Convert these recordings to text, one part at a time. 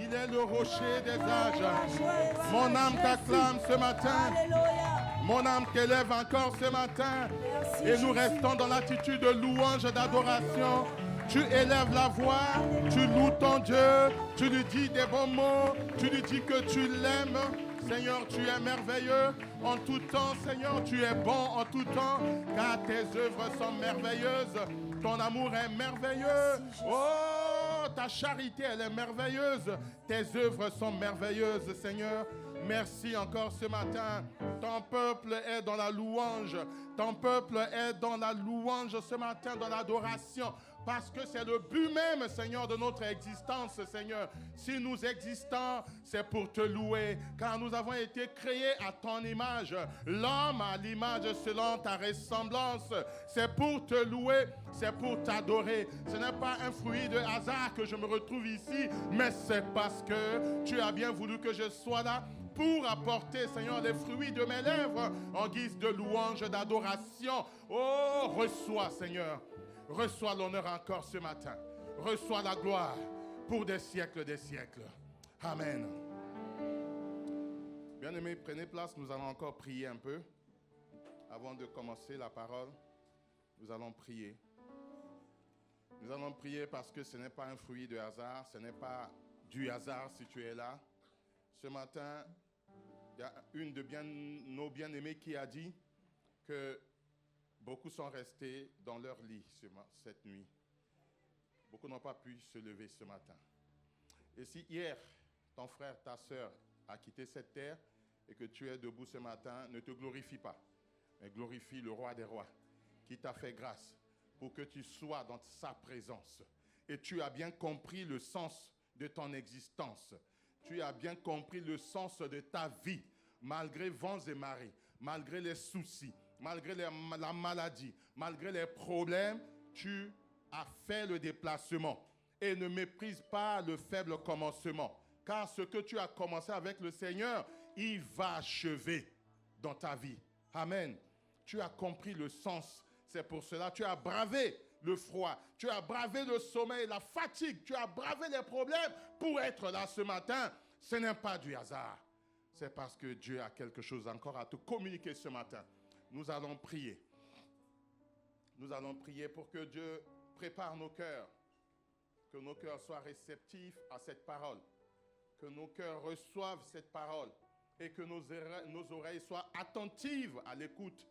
Il est le rocher des âges. Alléluia. Mon âme t'acclame ce matin. Alléluia. Mon âme t'élève encore ce matin. Merci, Et nous Jésus. restons dans l'attitude de louange, d'adoration. Tu élèves la voix, tu loues ton Dieu, tu lui dis des bons mots, tu lui dis que tu l'aimes. Seigneur, tu es merveilleux en tout temps. Seigneur, tu es bon en tout temps, car tes œuvres sont merveilleuses. Ton amour est merveilleux. Oh, ta charité, elle est merveilleuse. Tes œuvres sont merveilleuses, Seigneur. Merci encore ce matin. Ton peuple est dans la louange. Ton peuple est dans la louange ce matin, dans l'adoration. Parce que c'est le but même, Seigneur, de notre existence, Seigneur. Si nous existons, c'est pour te louer. Car nous avons été créés à ton image. L'homme à l'image selon ta ressemblance. C'est pour te louer, c'est pour t'adorer. Ce n'est pas un fruit de hasard que je me retrouve ici, mais c'est parce que tu as bien voulu que je sois là pour apporter, Seigneur, les fruits de mes lèvres en guise de louange, d'adoration. Oh, reçois, Seigneur. Reçois l'honneur encore ce matin. Reçois la gloire pour des siècles des siècles. Amen. Bien-aimés, prenez place. Nous allons encore prier un peu. Avant de commencer la parole, nous allons prier. Nous allons prier parce que ce n'est pas un fruit de hasard. Ce n'est pas du hasard si tu es là. Ce matin, il y a une de nos bien-aimés qui a dit que beaucoup sont restés dans leur lit cette nuit. Beaucoup n'ont pas pu se lever ce matin. Et si hier, ton frère, ta soeur a quitté cette terre et que tu es debout ce matin, ne te glorifie pas, mais glorifie le roi des rois qui t'a fait grâce pour que tu sois dans sa présence. Et tu as bien compris le sens de ton existence. Tu as bien compris le sens de ta vie, malgré vents et marées, malgré les soucis, malgré la maladie, malgré les problèmes, tu as fait le déplacement. Et ne méprise pas le faible commencement. Car ce que tu as commencé avec le Seigneur, il va achever dans ta vie. Amen. Tu as compris le sens. C'est pour cela que tu as bravé le froid. Tu as bravé le sommeil, la fatigue. Tu as bravé les problèmes pour être là ce matin. Ce n'est pas du hasard. C'est parce que Dieu a quelque chose encore à te communiquer ce matin. Nous allons prier. Nous allons prier pour que Dieu prépare nos cœurs. Que nos cœurs soient réceptifs à cette parole. Que nos cœurs reçoivent cette parole. Et que nos oreilles soient attentives à l'écoute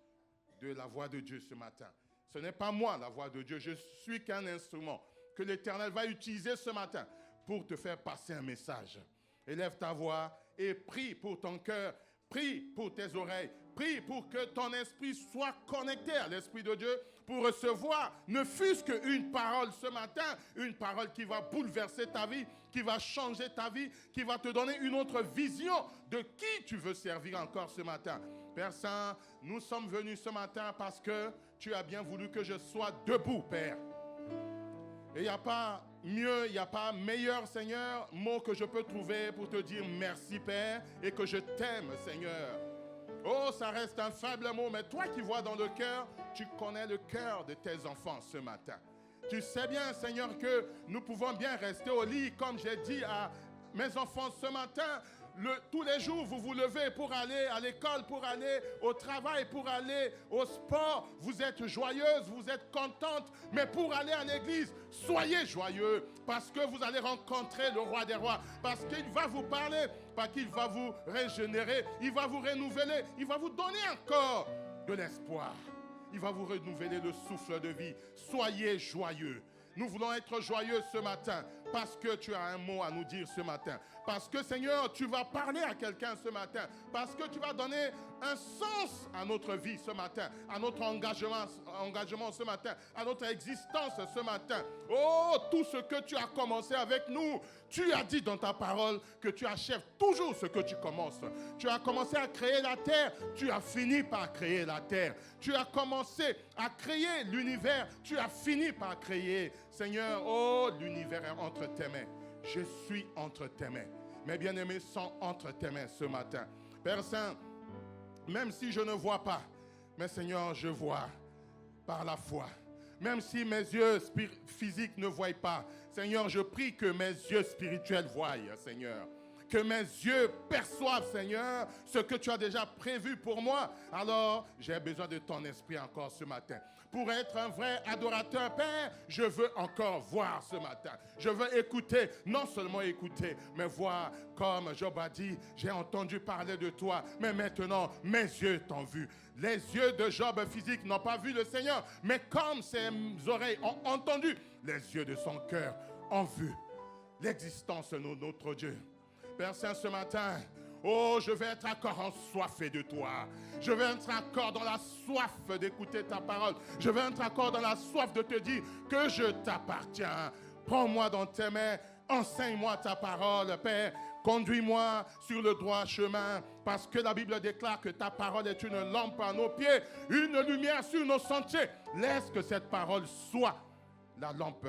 de la voix de Dieu ce matin. Ce n'est pas moi la voix de Dieu. Je suis qu'un instrument que l'Éternel va utiliser ce matin pour te faire passer un message. Élève ta voix et prie pour ton cœur. Prie pour tes oreilles. Prie pour que ton esprit soit connecté à l'Esprit de Dieu pour recevoir, ne fût-ce qu'une parole ce matin, une parole qui va bouleverser ta vie, qui va changer ta vie, qui va te donner une autre vision de qui tu veux servir encore ce matin. Père Saint, nous sommes venus ce matin parce que tu as bien voulu que je sois debout, Père. Et il n'y a pas mieux, il n'y a pas meilleur, Seigneur, mot que je peux trouver pour te dire merci, Père, et que je t'aime, Seigneur. Oh, ça reste un faible mot, mais toi qui vois dans le cœur, tu connais le cœur de tes enfants ce matin. Tu sais bien, Seigneur, que nous pouvons bien rester au lit, comme j'ai dit à mes enfants ce matin. Tous les jours, vous vous levez pour aller à l'école, pour aller au travail, pour aller au sport. Vous êtes joyeuse, vous êtes contente. Mais pour aller à l'église, soyez joyeux parce que vous allez rencontrer le roi des rois. Parce qu'il va vous parler, parce qu'il va vous régénérer, il va vous renouveler, il va vous donner encore de l'espoir. Il va vous renouveler le souffle de vie. Soyez joyeux. Nous voulons être joyeux ce matin parce que tu as un mot à nous dire ce matin. Parce que, Seigneur, tu vas parler à quelqu'un ce matin. Parce que tu vas donner un sens à notre vie ce matin, à notre engagement ce matin, à notre existence ce matin. Oh, tout ce que tu as commencé avec nous, tu as dit dans ta parole que tu achèves toujours ce que tu commences. Tu as commencé à créer la terre, tu as fini par créer la terre. Tu as commencé à créer l'univers, tu as fini par créer. Seigneur, oh, l'univers est entre tes mains. Je suis entre tes mains. Mes bien-aimés sont entre tes mains ce matin. Père Saint, même si je ne vois pas, mais Seigneur, je vois par la foi. Même si mes yeux physiques ne voient pas, Seigneur, je prie que mes yeux spirituels voient, Seigneur. Que mes yeux perçoivent, Seigneur, ce que tu as déjà prévu pour moi. Alors, j'ai besoin de ton esprit encore ce matin. Pour être un vrai adorateur, Père, je veux encore voir ce matin. Je veux écouter, non seulement écouter, mais voir, comme Job a dit, j'ai entendu parler de toi, mais maintenant, mes yeux t'ont vu. Les yeux de Job physique n'ont pas vu le Seigneur, mais comme ses oreilles ont entendu, les yeux de son cœur ont vu l'existence de notre Dieu. Père Saint, ce matin, oh, je vais être encore ensoiffé de toi. Je vais être encore dans la soif d'écouter ta parole. Je vais être encore dans la soif de te dire que je t'appartiens. Prends-moi dans tes mains, enseigne-moi ta parole, Père. Conduis-moi sur le droit chemin, parce que la Bible déclare que ta parole est une lampe à nos pieds, une lumière sur nos sentiers. Laisse que cette parole soit la lampe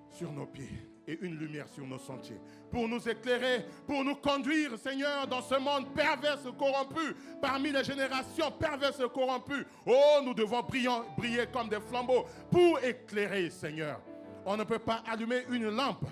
sur nos pieds et une lumière sur nos sentiers, pour nous éclairer, pour nous conduire, Seigneur, dans ce monde pervers et corrompu, parmi les générations perverses et corrompues. Oh, nous devons briller comme des flambeaux pour éclairer, Seigneur. On ne peut pas allumer une lampe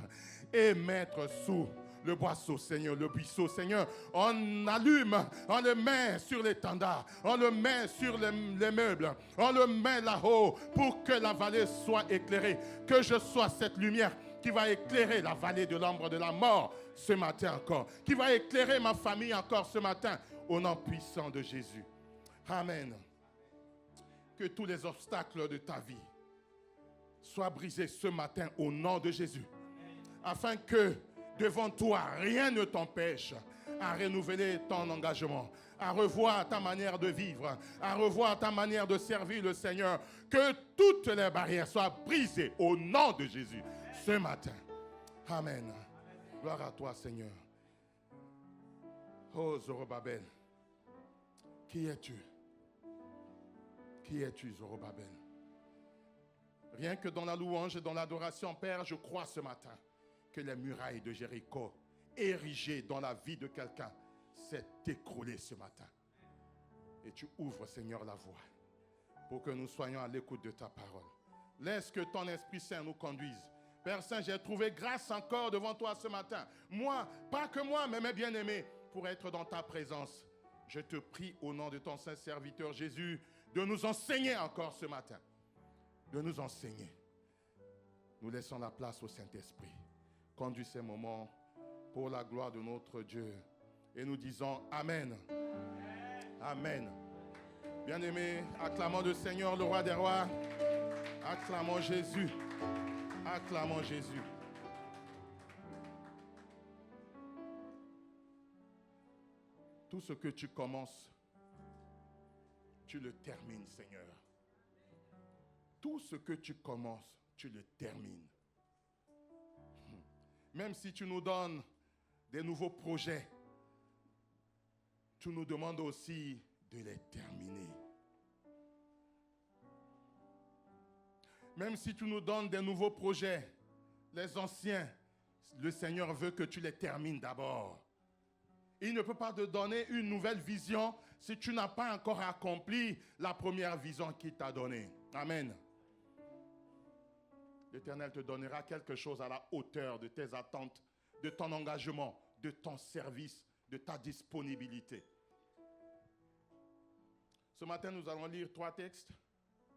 et mettre sous le boisseau, Seigneur, le buisseau, Seigneur. On allume, on le met sur l'étendard, on le met sur les meubles, on le met là-haut pour que la vallée soit éclairée, que je sois cette lumière qui va éclairer la vallée de l'ombre de la mort ce matin encore, qui va éclairer ma famille encore ce matin, au nom puissant de Jésus. Amen. Que tous les obstacles de ta vie soient brisés ce matin au nom de Jésus, afin que devant toi, rien ne t'empêche à renouveler ton engagement, à revoir ta manière de vivre, à revoir ta manière de servir le Seigneur. Que toutes les barrières soient brisées au nom de Jésus ce matin. Amen. Gloire à toi, Seigneur. Oh, Zorobabel. Qui es-tu? Qui es-tu, Zorobabel? Rien que dans la louange et dans l'adoration, Père, je crois ce matin que les murailles de Jéricho, érigées dans la vie de quelqu'un, s'est écroulées ce matin. Et tu ouvres, Seigneur, la voie pour que nous soyons à l'écoute de ta parole. Laisse que ton Esprit Saint nous conduise. Père Saint, j'ai trouvé grâce encore devant toi ce matin. Moi, pas que moi, mais mes bien-aimés, pour être dans ta présence. Je te prie au nom de ton saint serviteur Jésus de nous enseigner encore ce matin. De nous enseigner. Nous laissons la place au Saint-Esprit. Conduis ces moments pour la gloire de notre Dieu. Et nous disons Amen. Amen. Bien-aimés, acclamons le Seigneur, le roi des rois. Acclamons Jésus. Acclamons Jésus. Tout ce que tu commences, tu le termines, Seigneur. Tout ce que tu commences, tu le termines. Même si tu nous donnes des nouveaux projets, tu nous demandes aussi de les terminer. Même si tu nous donnes des nouveaux projets, les anciens, le Seigneur veut que tu les termines d'abord. Il ne peut pas te donner une nouvelle vision si tu n'as pas encore accompli la première vision qu'il t'a donnée. Amen. L'Éternel te donnera quelque chose à la hauteur de tes attentes, de ton engagement, de ton service, de ta disponibilité. Ce matin, nous allons lire 3 textes.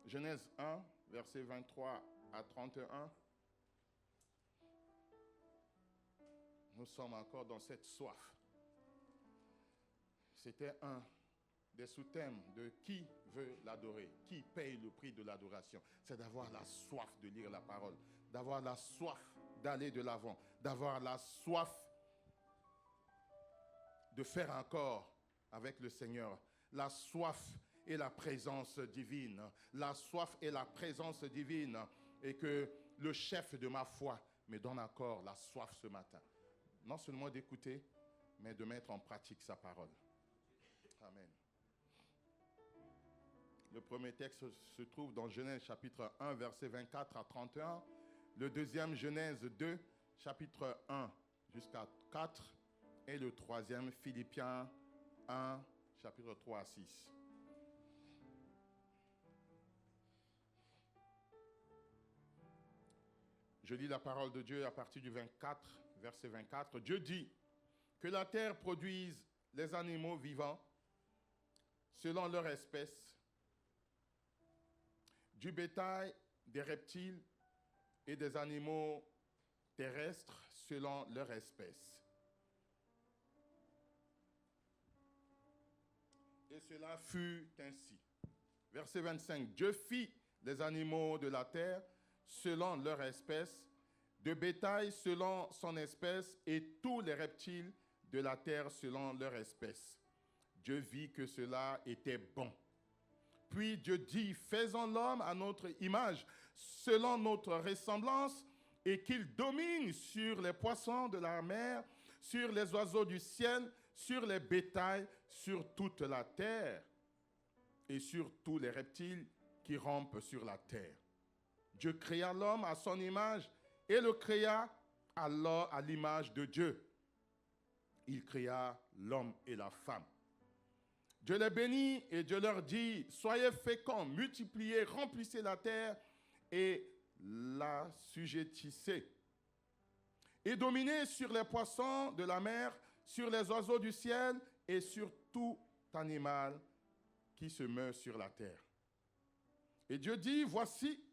Genèse 1, versets 23 à 31. Nous sommes encore dans cette soif. C'était un des sous-thèmes de qui veut l'adorer, qui paye le prix de l'adoration. C'est d'avoir la soif de lire la parole, d'avoir la soif d'aller de l'avant, d'avoir la soif de faire encore avec le Seigneur, la soif et la présence divine, la soif et la présence divine, et que le chef de ma foi me donne encore la soif ce matin. Non seulement d'écouter, mais de mettre en pratique sa parole. Amen. Le premier texte se trouve dans Genèse chapitre 1, versets 24 à 31. Le deuxième, Genèse 2, chapitre 1 jusqu'à 4. Et le troisième, Philippiens 1, chapitre 3 à 6. Je lis la parole de Dieu à partir du 24, verset 24. Dieu dit que la terre produise les animaux vivants selon leur espèce, du bétail, des reptiles et des animaux terrestres selon leur espèce. Et cela fut ainsi. Verset 25. Dieu fit les animaux de la terre selon leur espèce, de bétail selon son espèce et tous les reptiles de la terre selon leur espèce. Dieu vit que cela était bon. Puis Dieu dit, faisons l'homme à notre image, selon notre ressemblance, et qu'il domine sur les poissons de la mer, sur les oiseaux du ciel, sur les bétails, sur toute la terre, et sur tous les reptiles qui rampent sur la terre. Dieu créa l'homme à son image, et le créa alors à l'image de Dieu. Il créa l'homme et la femme. Dieu les bénit et Dieu leur dit, soyez féconds, multipliez, remplissez la terre et l'assujettissez. Et dominez sur les poissons de la mer, sur les oiseaux du ciel et sur tout animal qui se meut sur la terre. Et Dieu dit, voici,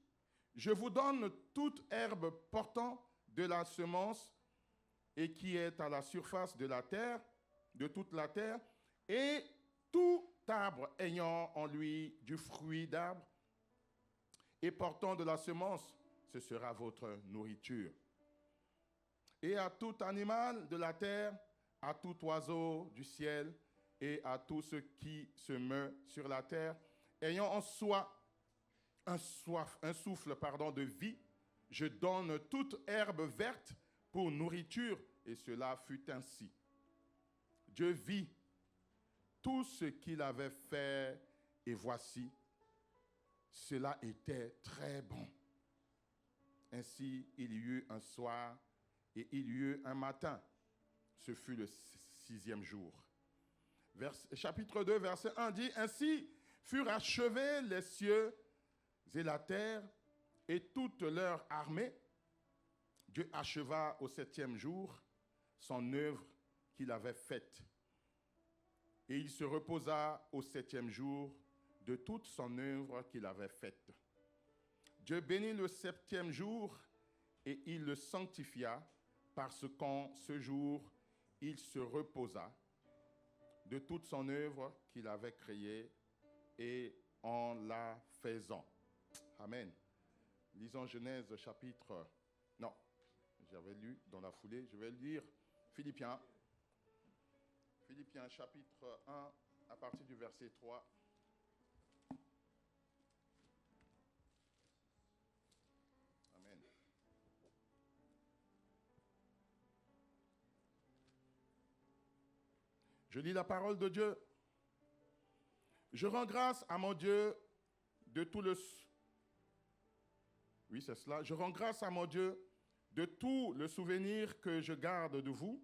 je vous donne toute herbe portant de la semence et qui est à la surface de la terre, de toute la terre, et tout arbre ayant en lui du fruit d'arbre et portant de la semence, ce sera votre nourriture. Et à tout animal de la terre, à tout oiseau du ciel et à tout ce qui se meut sur la terre, ayant en soi un souffle de vie, je donne toute herbe verte pour nourriture, et cela fut ainsi. Dieu vit tout ce qu'il avait fait, et voici, cela était très bon. Ainsi, il y eut un soir et il y eut un matin. Ce fut le 6e jour. Chapitre 2, verset 1 dit, ainsi furent achevés les cieux et la terre et toute leur armée. Dieu acheva au 7e jour son œuvre qu'il avait faite. Et il se reposa au 7e jour de toute son œuvre qu'il avait faite. Dieu bénit le 7e jour et il le sanctifia parce qu'en ce jour, il se reposa de toute son œuvre qu'il avait créée et en la faisant. Amen. Lisons Genèse chapitre... Non, j'avais lu dans la foulée, je vais lire Philippiens. Philippiens chapitre 1, à partir du verset 3. Amen. Je lis la parole de Dieu. Je rends grâce à mon Dieu de tout le... Oui, c'est cela. Je rends grâce à mon Dieu de tout le souvenir que je garde de vous,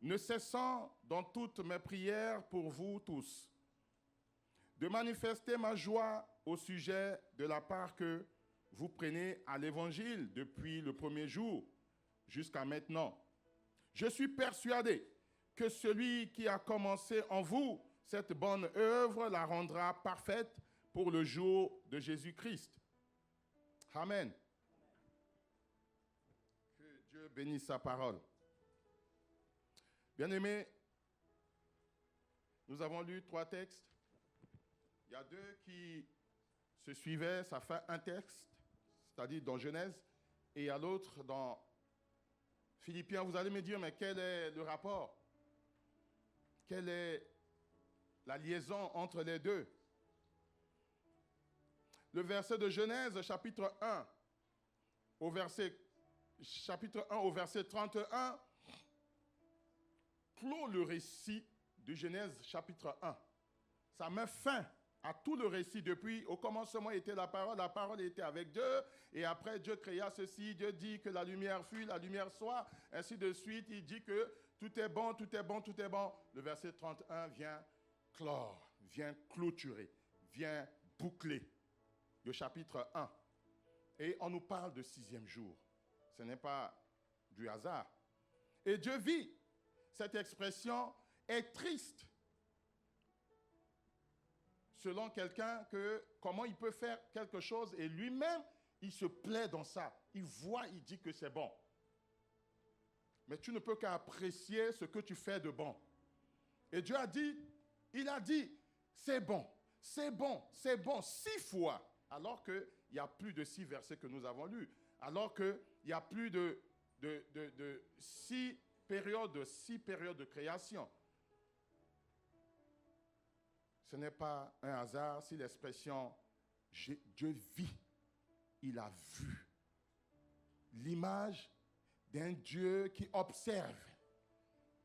ne cessant dans toutes mes prières pour vous tous, de manifester ma joie au sujet de la part que vous prenez à l'Évangile depuis le premier jour jusqu'à maintenant. Je suis persuadé que celui qui a commencé en vous cette bonne œuvre la rendra parfaite pour le jour de Jésus-Christ. Amen. Que Dieu bénisse sa parole. Bien-aimés, nous avons lu 3 textes. Il y a 2 qui se suivaient, ça fait un texte, c'est-à-dire dans Genèse, et il y a l'autre dans Philippiens. Vous allez me dire, mais quel est le rapport? Quelle est la liaison entre les deux? Le verset de Genèse, chapitre 1, au verset 31, clôt le récit de Genèse chapitre 1. Ça met fin à tout le récit. Depuis, au commencement était la parole était avec Dieu, et après Dieu créa ceci, Dieu dit que la lumière fût, la lumière soit, ainsi de suite. Il dit que tout est bon, tout est bon, tout est bon. Le verset 31 vient clore, vient clôturer, vient boucler le chapitre 1. Et on nous parle de 6e jour. Ce n'est pas du hasard. Et Dieu vit. Cette expression est triste. Selon quelqu'un, comment il peut faire quelque chose et lui-même, il se plaît dans ça. Il voit, il dit que c'est bon. Mais tu ne peux qu'apprécier ce que tu fais de bon. Et Dieu a dit, il a dit, c'est bon, c'est bon, c'est bon, 6 fois. Alors qu'il y a plus de 6 versets que nous avons lus. Alors qu'il y a plus de 6 périodes de création. Ce n'est pas un hasard si l'expression Dieu vit, il a vu. L'image d'un Dieu qui observe,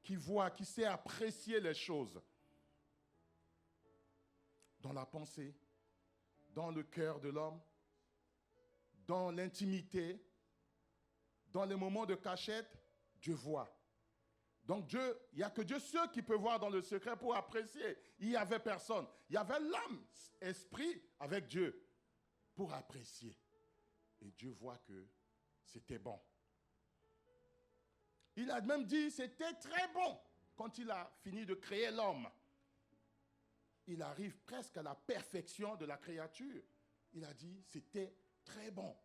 qui voit, qui sait apprécier les choses. Dans la pensée, dans le cœur de l'homme, dans l'intimité, dans les moments de cachette, Dieu voit. Donc Dieu, il n'y a que Dieu seul qui peut voir dans le secret pour apprécier. Il n'y avait personne. Il y avait l'homme, esprit, avec Dieu, pour apprécier. Et Dieu voit que c'était bon. Il a même dit, c'était très bon. Quand il a fini de créer l'homme, il arrive presque à la perfection de la créature. Il a dit, c'était très bon.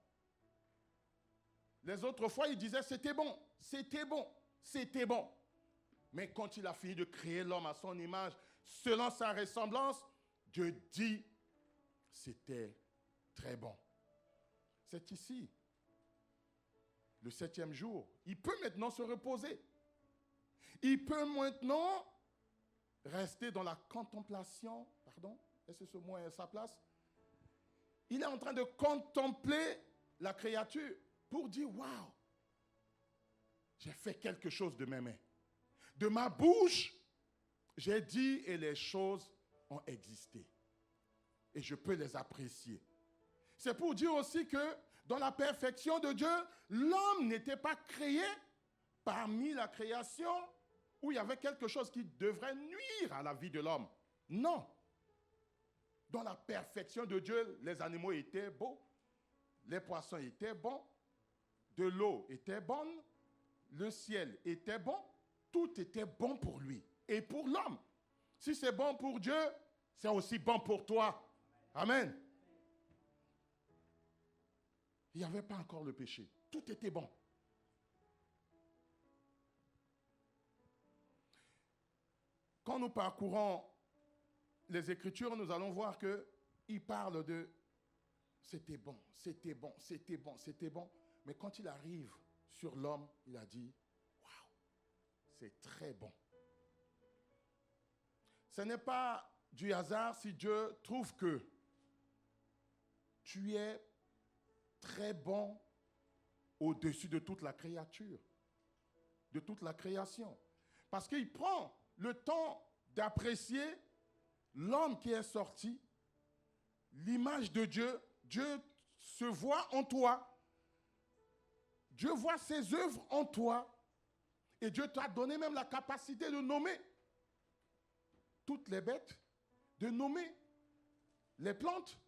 Les autres fois, il disait, c'était bon, c'était bon, c'était bon. Mais quand il a fini de créer l'homme à son image, selon sa ressemblance, Dieu dit, c'était très bon. C'est ici, le 7e jour. Il peut maintenant se reposer. Il peut maintenant rester dans la contemplation. Pardon, est-ce que ce mot est à sa place? Il est en train de contempler la créature pour dire, waouh, j'ai fait quelque chose de mes mains. De ma bouche, j'ai dit et les choses ont existé. Et je peux les apprécier. C'est pour dire aussi que dans la perfection de Dieu, l'homme n'était pas créé parmi la création où il y avait quelque chose qui devrait nuire à la vie de l'homme. Non. Dans la perfection de Dieu, les animaux étaient beaux, les poissons étaient bons, de l'eau était bonne, le ciel était bon, tout était bon pour lui et pour l'homme. Si c'est bon pour Dieu, c'est aussi bon pour toi. Amen. Il n'y avait pas encore le péché. Tout était bon. Quand nous parcourons les Écritures, nous allons voir qu'il parle de c'était bon, c'était bon, c'était bon, c'était bon. Mais quand il arrive sur l'homme, il a dit, waouh, c'est très bon. Ce n'est pas du hasard si Dieu trouve que tu es très bon au-dessus de toute la créature, de toute la création. Parce qu'il prend le temps d'apprécier l'homme qui est sorti, l'image de Dieu. Dieu se voit en toi. Dieu voit ses œuvres en toi. Et Dieu t'a donné même la capacité de nommer toutes les bêtes, de nommer les plantes.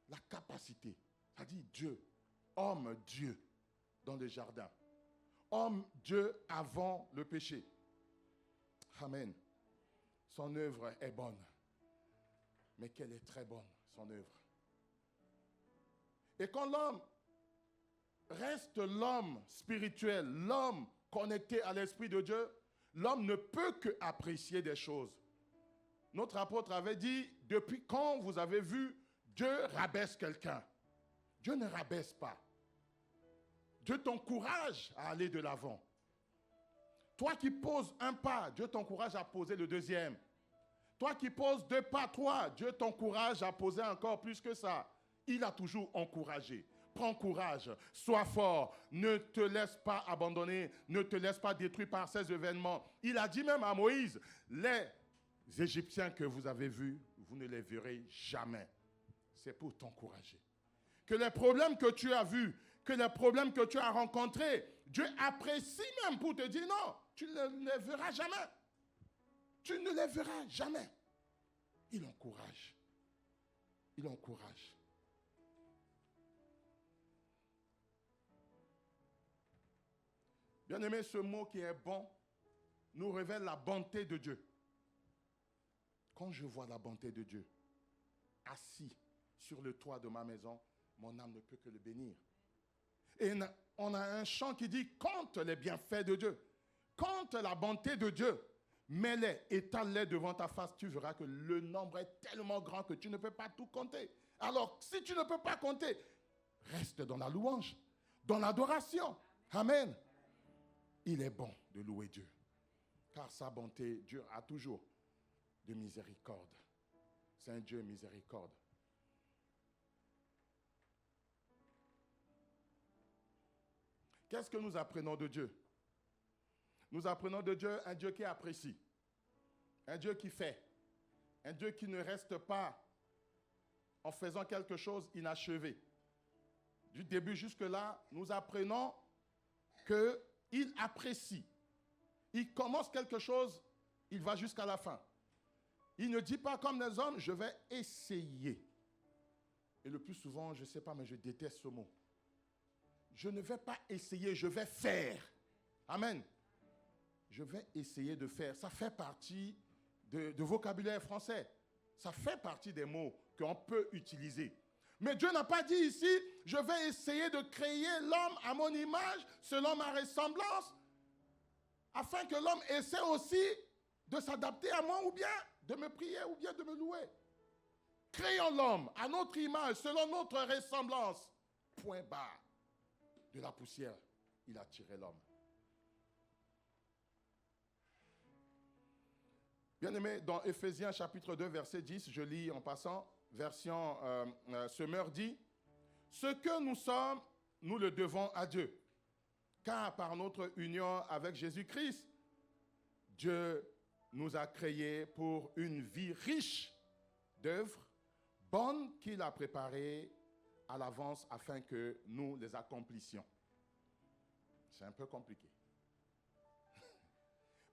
La capacité. Ça dit Dieu, homme Dieu dans le jardin. Homme Dieu avant le péché. Amen. Son œuvre est bonne. Mais qu'elle est très bonne, son œuvre. Et quand l'homme reste l'homme spirituel, l'homme connecté à l'Esprit de Dieu, l'homme ne peut qu'apprécier des choses. Notre apôtre avait dit, depuis quand vous avez vu Dieu rabaisse quelqu'un? Dieu ne rabaisse pas. Dieu t'encourage à aller de l'avant. Toi qui poses un pas, Dieu t'encourage à poser le deuxième. Toi qui poses 2 pas, toi, Dieu t'encourage à poser encore plus que ça. Il a toujours encouragé. Prends courage, sois fort, ne te laisse pas abandonner, ne te laisse pas détruire par ces événements. Il a dit même à Moïse, les Égyptiens que vous avez vus, vous ne les verrez jamais. C'est pour t'encourager. Que les problèmes que tu as vus, que les problèmes que tu as rencontrés, Dieu apprécie même pour te dire non, tu ne les verras jamais. Tu ne les verras jamais. Il encourage. Il encourage. Bien-aimé, ce mot qui est bon nous révèle la bonté de Dieu. Quand je vois la bonté de Dieu, assis sur le toit de ma maison, mon âme ne peut que le bénir. Et on a un chant qui dit, compte les bienfaits de Dieu, compte la bonté de Dieu, mets-les, étale-les devant ta face, tu verras que le nombre est tellement grand que tu ne peux pas tout compter. Alors, si tu ne peux pas compter, reste dans la louange, dans l'adoration. Amen. Il est bon de louer Dieu, car sa bonté, Dieu a toujours de miséricorde. C'est un Dieu miséricorde. Qu'est-ce que nous apprenons de Dieu? Nous apprenons de Dieu un Dieu qui apprécie, un Dieu qui fait, un Dieu qui ne reste pas en faisant quelque chose inachevé. Du début jusque-là, nous apprenons qu'il apprécie. Il commence quelque chose, il va jusqu'à la fin. Il ne dit pas comme les hommes, je vais essayer. Et le plus souvent, je ne sais pas, mais je déteste ce mot. Je ne vais pas essayer, je vais faire. Amen. Je vais essayer de faire. Ça fait partie de vocabulaire français. Ça fait partie des mots qu'on peut utiliser. Mais Dieu n'a pas dit ici, je vais essayer de créer l'homme à mon image, selon ma ressemblance, afin que l'homme essaie aussi de s'adapter à moi, ou bien de me prier, ou bien de me louer. Créons l'homme à notre image, selon notre ressemblance. Point barre. De la poussière, il a tiré l'homme. Bien-aimé, dans Éphésiens chapitre 2, verset 10, je lis en passant, version Semeur dit, « Ce que nous sommes, nous le devons à Dieu, car par notre union avec Jésus-Christ, Dieu nous a créés pour une vie riche d'œuvres bonnes qu'il a préparées à l'avance afin que nous les accomplissions. » C'est un peu compliqué.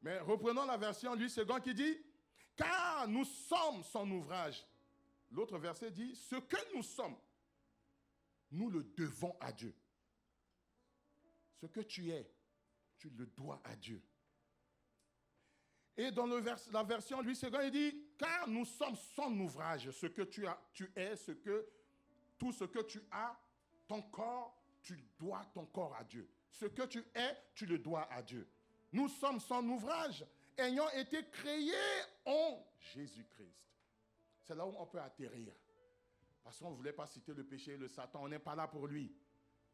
Mais reprenons la version Louis II qui dit, « Car nous sommes son ouvrage. » L'autre verset dit, « Ce que nous sommes, nous le devons à Dieu. » Ce que tu es, tu le dois à Dieu. Et dans la version Louis II, il dit, « Car nous sommes son ouvrage. » Ce que tu es, tout ce que tu as, ton corps, tu dois ton corps à Dieu. Ce que tu es, tu le dois à Dieu. Nous sommes son ouvrage, ayant été créés en Jésus-Christ. C'est là où on peut atterrir. Parce qu'on ne voulait pas citer le péché et le Satan. On n'est pas là pour lui.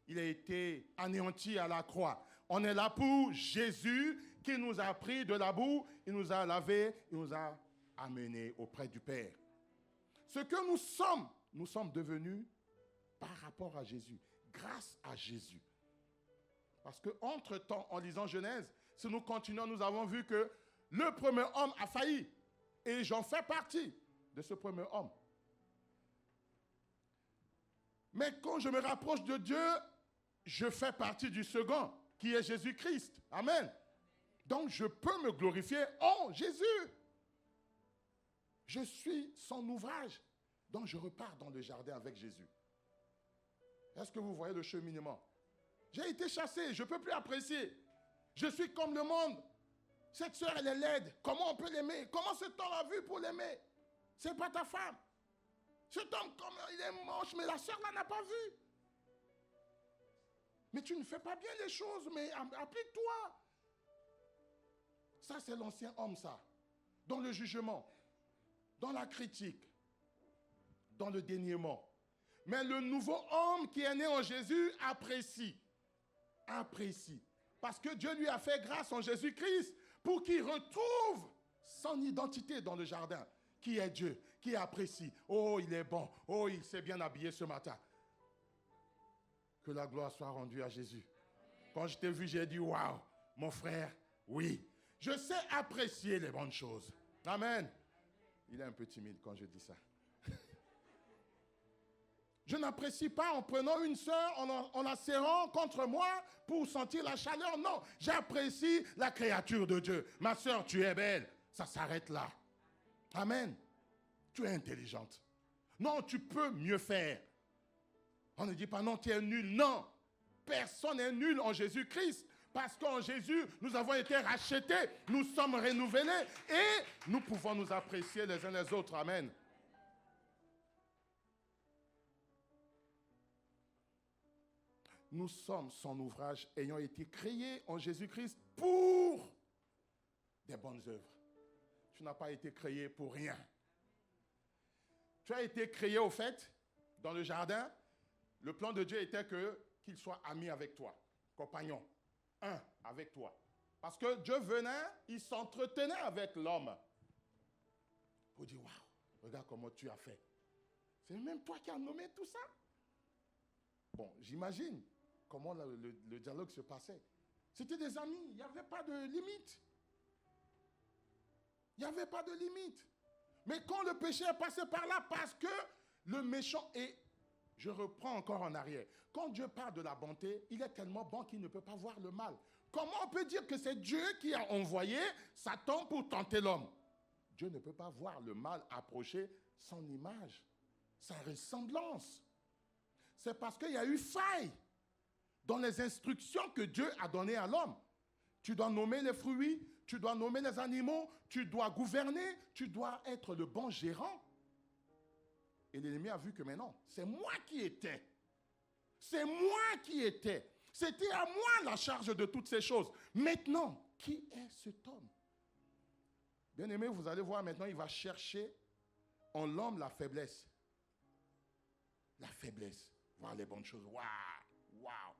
Il a été anéanti à la croix. On est là pour Jésus qui nous a pris de la boue, il nous a lavé, il nous a amenés auprès du Père. Ce que nous sommes devenus par rapport à Jésus, grâce à Jésus. Parce qu'entre-temps, en lisant Genèse, si nous continuons, nous avons vu que le premier homme a failli. Et j'en fais partie de ce premier homme. Mais quand je me rapproche de Dieu, je fais partie du second, qui est Jésus-Christ. Amen. Donc je peux me glorifier en Jésus. Je suis son ouvrage. Donc je repars dans le jardin avec Jésus. Est-ce que vous voyez le cheminement? J'ai été chassé, je ne peux plus apprécier. Je suis comme le monde. Cette soeur, elle est laide. Comment on peut l'aimer? Comment cet homme a vu pour l'aimer? Ce n'est pas ta femme. Cet homme, il est moche, mais la soeur là n'a pas vu. Mais tu ne fais pas bien les choses, mais applique-toi. Ça, c'est l'ancien homme, ça. Dans le jugement, dans la critique, dans le déniement. Mais le nouveau homme qui est né en Jésus apprécie. Apprécie. Parce que Dieu lui a fait grâce en Jésus-Christ pour qu'il retrouve son identité dans le jardin. Qui est Dieu, qui apprécie. Oh, il est bon. Oh, il s'est bien habillé ce matin. Que la gloire soit rendue à Jésus. Quand je t'ai vu, j'ai dit, waouh, mon frère, oui. Je sais apprécier les bonnes choses. Amen. Il est un peu timide quand je dis ça. Je n'apprécie pas en prenant une sœur, en la serrant contre moi pour sentir la chaleur. Non, j'apprécie la créature de Dieu. Ma sœur, tu es belle. Ça s'arrête là. Amen. Tu es intelligente. Non, tu peux mieux faire. On ne dit pas non, tu es nul. Non, personne n'est nul en Jésus-Christ. Parce qu'en Jésus, nous avons été rachetés, nous sommes renouvelés et nous pouvons nous apprécier les uns les autres. Amen. Nous sommes son ouvrage ayant été créés en Jésus-Christ pour des bonnes œuvres. Tu n'as pas été créé pour rien. Tu as été créé au fait, dans le jardin, le plan de Dieu était qu'il soit ami avec toi, compagnon, un avec toi. Parce que Dieu venait, il s'entretenait avec l'homme. Pour dire, waouh, regarde comment tu as fait. C'est même toi qui as nommé tout ça. Bon, j'imagine comment le dialogue se passait. C'était des amis, il n'y avait pas de limite. Il n'y avait pas de limite. Mais quand le péché est passé par là, parce que le méchant est... Je reprends encore en arrière. Quand Dieu parle de la bonté, il est tellement bon qu'il ne peut pas voir le mal. Comment on peut dire que c'est Dieu qui a envoyé Satan pour tenter l'homme? Dieu ne peut pas voir le mal approcher son image, sa ressemblance. C'est parce qu'il y a eu faille dans les instructions que Dieu a données à l'homme. Tu dois nommer les fruits, tu dois nommer les animaux, tu dois gouverner, tu dois être le bon gérant. Et l'ennemi a vu que maintenant, c'est moi qui étais. C'est moi qui étais. C'était à moi la charge de toutes ces choses. Maintenant, qui est cet homme? Bien aimé, vous allez voir maintenant, il va chercher en l'homme la faiblesse. La faiblesse. Voir les bonnes choses. Waouh, waouh,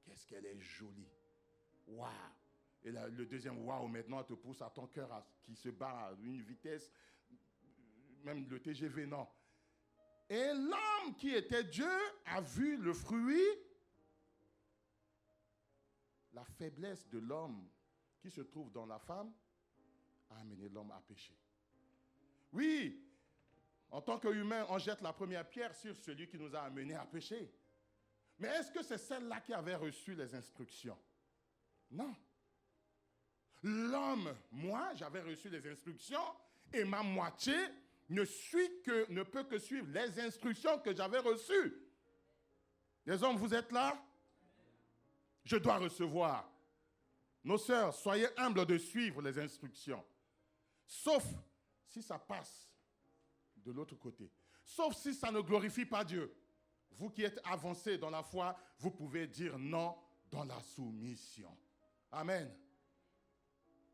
qu'est-ce qu'elle est jolie. Waouh. Et là, le deuxième waouh, maintenant, te pousse à ton cœur qui se bat à une vitesse, même le TGV, non. Et l'homme qui était Dieu a vu le fruit, la faiblesse de l'homme qui se trouve dans la femme a amené l'homme à pécher. Oui, en tant qu'humain, on jette la première pierre sur celui qui nous a amenés à pécher. Mais est-ce que c'est celle-là qui avait reçu les instructions? Non. L'homme, moi, j'avais reçu les instructions et ma moitié ne peut que suivre les instructions que j'avais reçues. Les hommes, vous êtes là? Je dois recevoir. Nos sœurs, soyez humbles de suivre les instructions. Sauf si ça passe de l'autre côté. Sauf si ça ne glorifie pas Dieu. Vous qui êtes avancés dans la foi, vous pouvez dire non dans la soumission. Amen.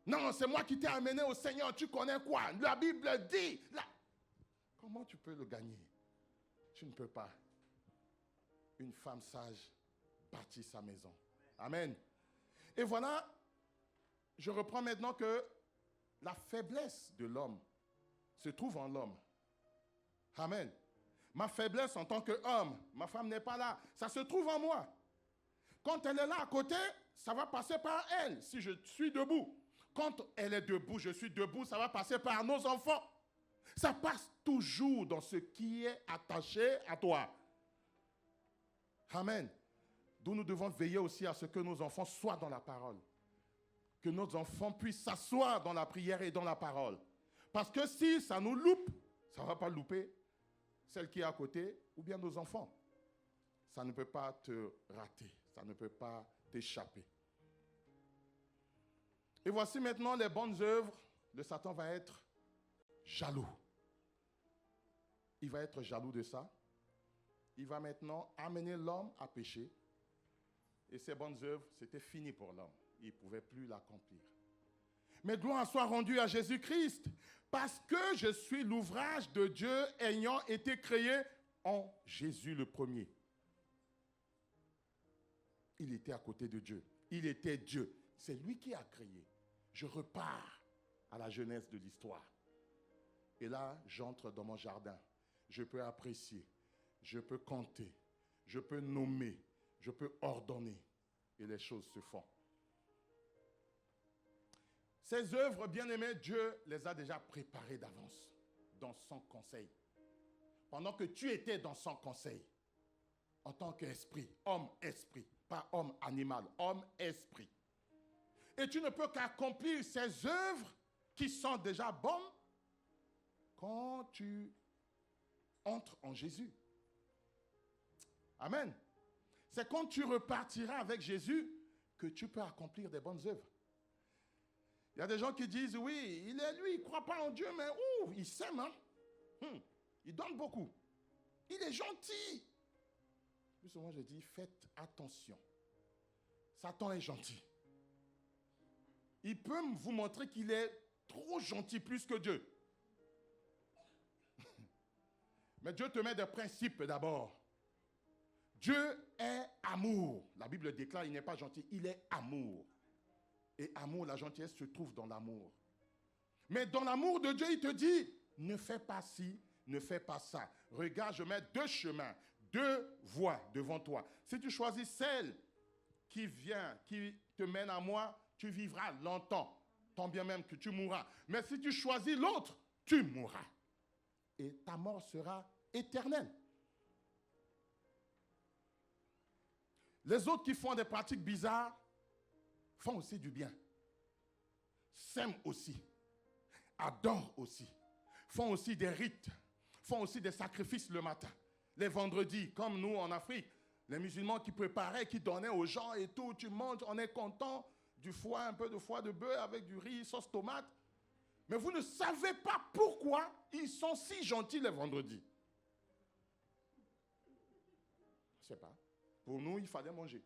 Non, c'est moi qui t'ai amené au Seigneur. Tu connais quoi? La Bible dit. Comment tu peux le gagner? Tu ne peux pas. Une femme sage bâtit sa maison. Amen. Et voilà, je reprends maintenant que la faiblesse de l'homme se trouve en l'homme. Amen. Ma faiblesse en tant qu'homme, ma femme n'est pas là. Ça se trouve en moi. Quand elle est là à côté, ça va passer par elle, si je suis debout. Quand elle est debout, je suis debout, ça va passer par nos enfants. Ça passe toujours dans ce qui est attaché à toi. Amen. D'où nous devons veiller aussi à ce que nos enfants soient dans la parole. Que nos enfants puissent s'asseoir dans la prière et dans la parole. Parce que si ça nous loupe, ça ne va pas louper celle qui est à côté ou bien nos enfants. Ça ne peut pas te rater. Ça ne peut pas t'échapper. Et voici maintenant les bonnes œuvres. Le Satan va être jaloux. Il va être jaloux de ça. Il va maintenant amener l'homme à pécher. Et ces bonnes œuvres, c'était fini pour l'homme. Il ne pouvait plus l'accomplir. Mais gloire soit rendue à Jésus-Christ, parce que je suis l'ouvrage de Dieu ayant été créé en Jésus le premier. Il était à côté de Dieu. Il était Dieu. C'est lui qui a créé. Je repars à la jeunesse de l'histoire. Et là, j'entre dans mon jardin. Je peux apprécier, je peux compter, je peux nommer, je peux ordonner. Et les choses se font. Ces œuvres, bien-aimées, Dieu les a déjà préparées d'avance dans son conseil. Pendant que tu étais dans son conseil, en tant qu'esprit, homme-esprit, pas homme-animal, homme-esprit. Et tu ne peux qu'accomplir ces œuvres qui sont déjà bonnes quand tu entres en Jésus. Amen. C'est quand tu repartiras avec Jésus que tu peux accomplir des bonnes œuvres. Il y a des gens qui disent, oui, il ne croit pas en Dieu, mais il s'aime, hein? Il donne beaucoup. Il est gentil. Plus souvent, je dis, faites attention. Satan est gentil. Il peut vous montrer qu'il est trop gentil, plus que Dieu. Mais Dieu te met des principes d'abord. Dieu est amour. La Bible déclare, il n'est pas gentil, il est amour. Et amour, la gentillesse se trouve dans l'amour. Mais dans l'amour de Dieu, il te dit, ne fais pas ci, ne fais pas ça. Regarde, je mets 2 chemins, 2 voies devant toi. Si tu choisis celle qui vient, qui te mène à moi, tu vivras longtemps. Tant bien même que tu mourras. Mais si tu choisis l'autre, tu mourras. Et ta mort sera éternelle. Les autres qui font des pratiques bizarres font aussi du bien. S'aiment aussi. Adorent aussi. Font aussi des rites. Font aussi des sacrifices le matin. Les vendredis, comme nous en Afrique, les musulmans qui préparaient, qui donnaient aux gens et tout, tu manges, on est content, du foie, un peu de foie de bœuf avec du riz, sauce tomate. Mais vous ne savez pas pourquoi ils sont si gentils les vendredis. Je ne sais pas. Pour nous, il fallait manger.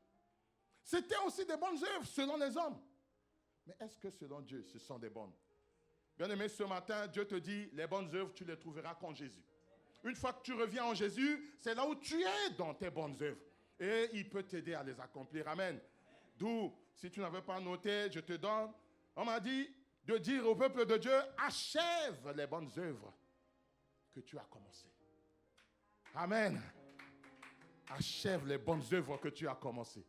C'était aussi des bonnes œuvres selon les hommes. Mais est-ce que selon Dieu, ce sont des bonnes? Bien-aimé, ce matin, Dieu te dit, les bonnes œuvres, tu les trouveras qu'en Jésus. Une fois que tu reviens en Jésus, c'est là où tu es dans tes bonnes œuvres. Et il peut t'aider à les accomplir. Amen. D'où, si tu n'avais pas noté, je te donne, on m'a dit de dire au peuple de Dieu, achève les bonnes œuvres que tu as commencées. Amen. Achève les bonnes œuvres que tu as commencées.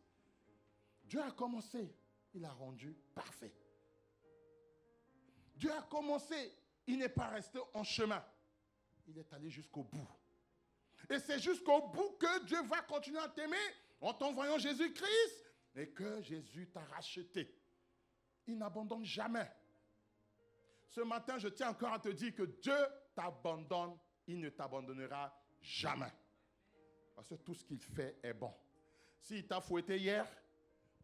Dieu a commencé, il a rendu parfait. Dieu a commencé, il n'est pas resté en chemin. Il est allé jusqu'au bout. Et c'est jusqu'au bout que Dieu va continuer à t'aimer en t'envoyant Jésus-Christ et que Jésus t'a racheté. Il n'abandonne jamais. Ce matin, je tiens encore à te dire que Dieu t'abandonne, il ne t'abandonnera jamais. Parce que tout ce qu'il fait est bon. S'il t'a fouetté hier,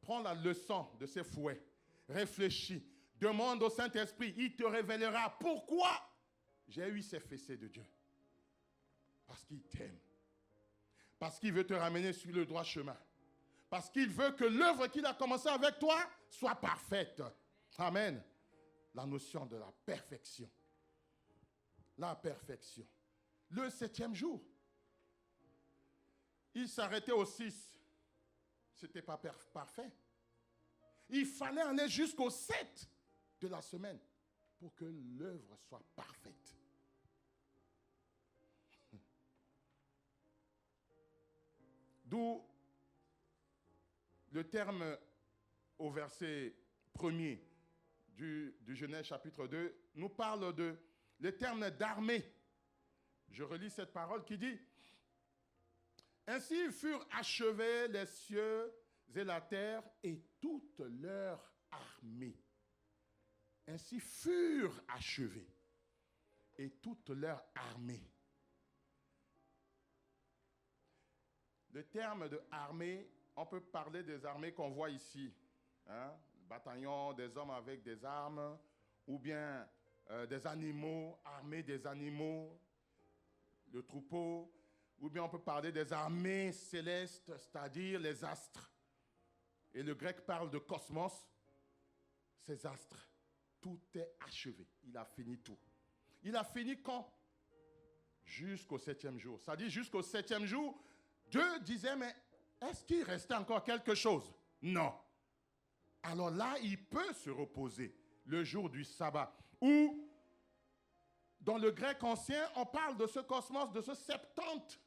prends la leçon de ses fouets. Réfléchis. Demande au Saint-Esprit. Il te révélera pourquoi j'ai eu ces fessées de Dieu. Parce qu'il t'aime. Parce qu'il veut te ramener sur le droit chemin. Parce qu'il veut que l'œuvre qu'il a commencée avec toi soit parfaite. Amen. La notion de la perfection. La perfection. Le 7e jour. Il s'arrêtait au 6. Ce n'était pas parfait. Il fallait aller jusqu'au 7 de la semaine pour que l'œuvre soit parfaite. D'où le terme au verset 1er du Genèse chapitre 2 nous parle de le terme d'armée. Je relis cette parole qui dit: ainsi furent achevés les cieux et la terre et toute leur armée. Ainsi furent achevés et toute leur armée. Le terme de armée, on peut parler des armées qu'on voit ici. Hein? Bataillon, des hommes avec des armes, ou bien des animaux, armées des animaux, le troupeau, ou bien on peut parler des armées célestes, c'est-à-dire les astres. Et le grec parle de cosmos, ces astres. Tout est achevé. Il a fini tout. Il a fini quand? Jusqu'au 7e jour. Ça dit jusqu'au 7e jour, Dieu disait, mais est-ce qu'il restait encore quelque chose? Non. Alors là, il peut se reposer le jour du sabbat. Ou, dans le grec ancien, on parle de ce cosmos, de ce septante,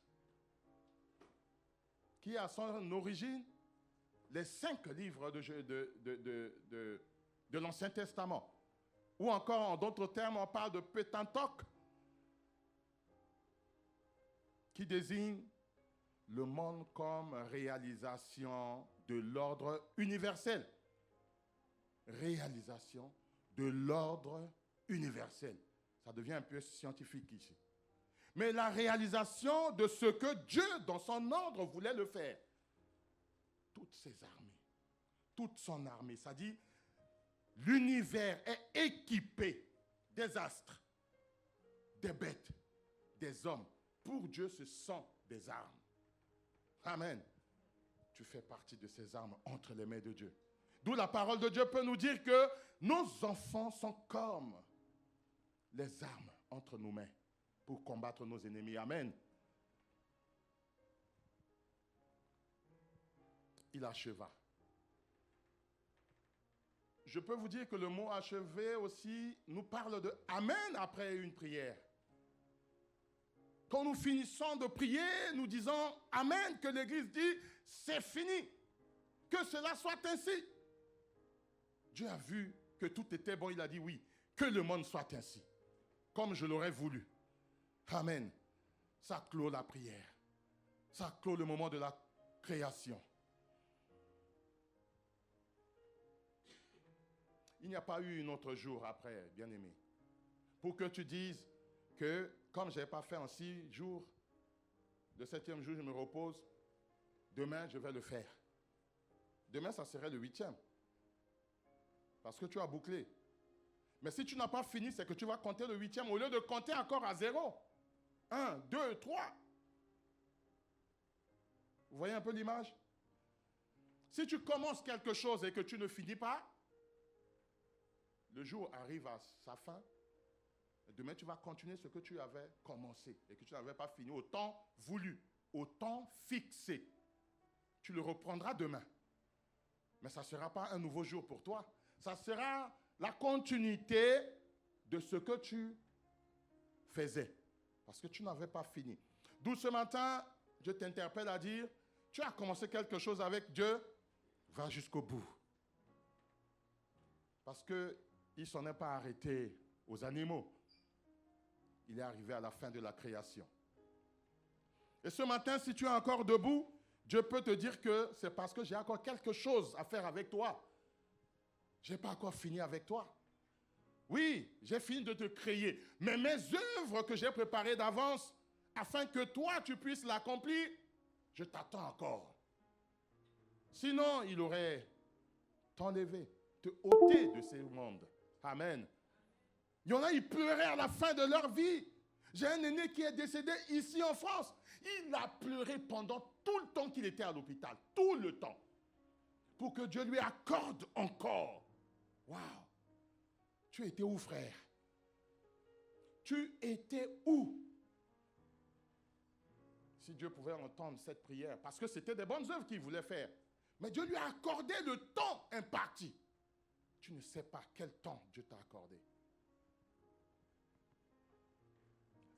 qui a son origine les 5 livres de l'Ancien Testament. Ou encore, en d'autres termes, on parle de Pentateuque, qui désigne le monde comme réalisation de l'ordre universel. Réalisation de l'ordre universel. Ça devient un peu scientifique ici. Mais la réalisation de ce que Dieu, dans son ordre, voulait le faire. Toutes ces armées, toute son armée. Ça dit, l'univers est équipé des astres, des bêtes, des hommes. Pour Dieu, ce sont des armes. Amen. Tu fais partie de ces armes entre les mains de Dieu. D'où la parole de Dieu peut nous dire que nos enfants sont comme les armes entre nos mains pour combattre nos ennemis. Amen. Il acheva. Je peux vous dire que le mot achever aussi nous parle de Amen après une prière. Quand nous finissons de prier, nous disons Amen, que l'Église dit c'est fini. Que cela soit ainsi. Dieu a vu que tout était bon, il a dit oui, que le monde soit ainsi, comme je l'aurais voulu. Amen. Ça clôt la prière. Ça clôt le moment de la création. Il n'y a pas eu un autre jour après, bien-aimé, pour que tu dises que, comme je n'ai pas fait en 6 jours, le 7e jour, je me repose, demain, je vais le faire. Demain, ça serait le 8e. Parce que tu as bouclé. Mais si tu n'as pas fini, c'est que tu vas compter le 8e au lieu de compter encore à 0. 1, 2, 3. Vous voyez un peu l'image? Si tu commences quelque chose et que tu ne finis pas, le jour arrive à sa fin. Demain, tu vas continuer ce que tu avais commencé et que tu n'avais pas fini au temps voulu, au temps fixé. Tu le reprendras demain. Mais ça ne sera pas un nouveau jour pour toi. Ça sera la continuité de ce que tu faisais. Parce que tu n'avais pas fini. D'où ce matin, je t'interpelle à dire, tu as commencé quelque chose avec Dieu, va jusqu'au bout. Parce qu'il ne s'en est pas arrêté aux animaux. Il est arrivé à la fin de la création. Et ce matin, si tu es encore debout, Dieu peut te dire que c'est parce que j'ai encore quelque chose à faire avec toi. Je n'ai pas encore fini avec toi. Oui, j'ai fini de te créer. Mais mes œuvres que j'ai préparées d'avance, afin que toi, tu puisses l'accomplir, je t'attends encore. Sinon, il aurait t'enlevé, te ôté de ce monde. Amen. Il y en a, ils pleuraient à la fin de leur vie. J'ai un aîné qui est décédé ici en France. Il a pleuré pendant tout le temps qu'il était à l'hôpital. Tout le temps. Pour que Dieu lui accorde encore. Waouh! Tu étais où, frère? Tu étais où? Si Dieu pouvait entendre cette prière, parce que c'était des bonnes œuvres qu'il voulait faire. Mais Dieu lui a accordé le temps imparti. Tu ne sais pas quel temps Dieu t'a accordé.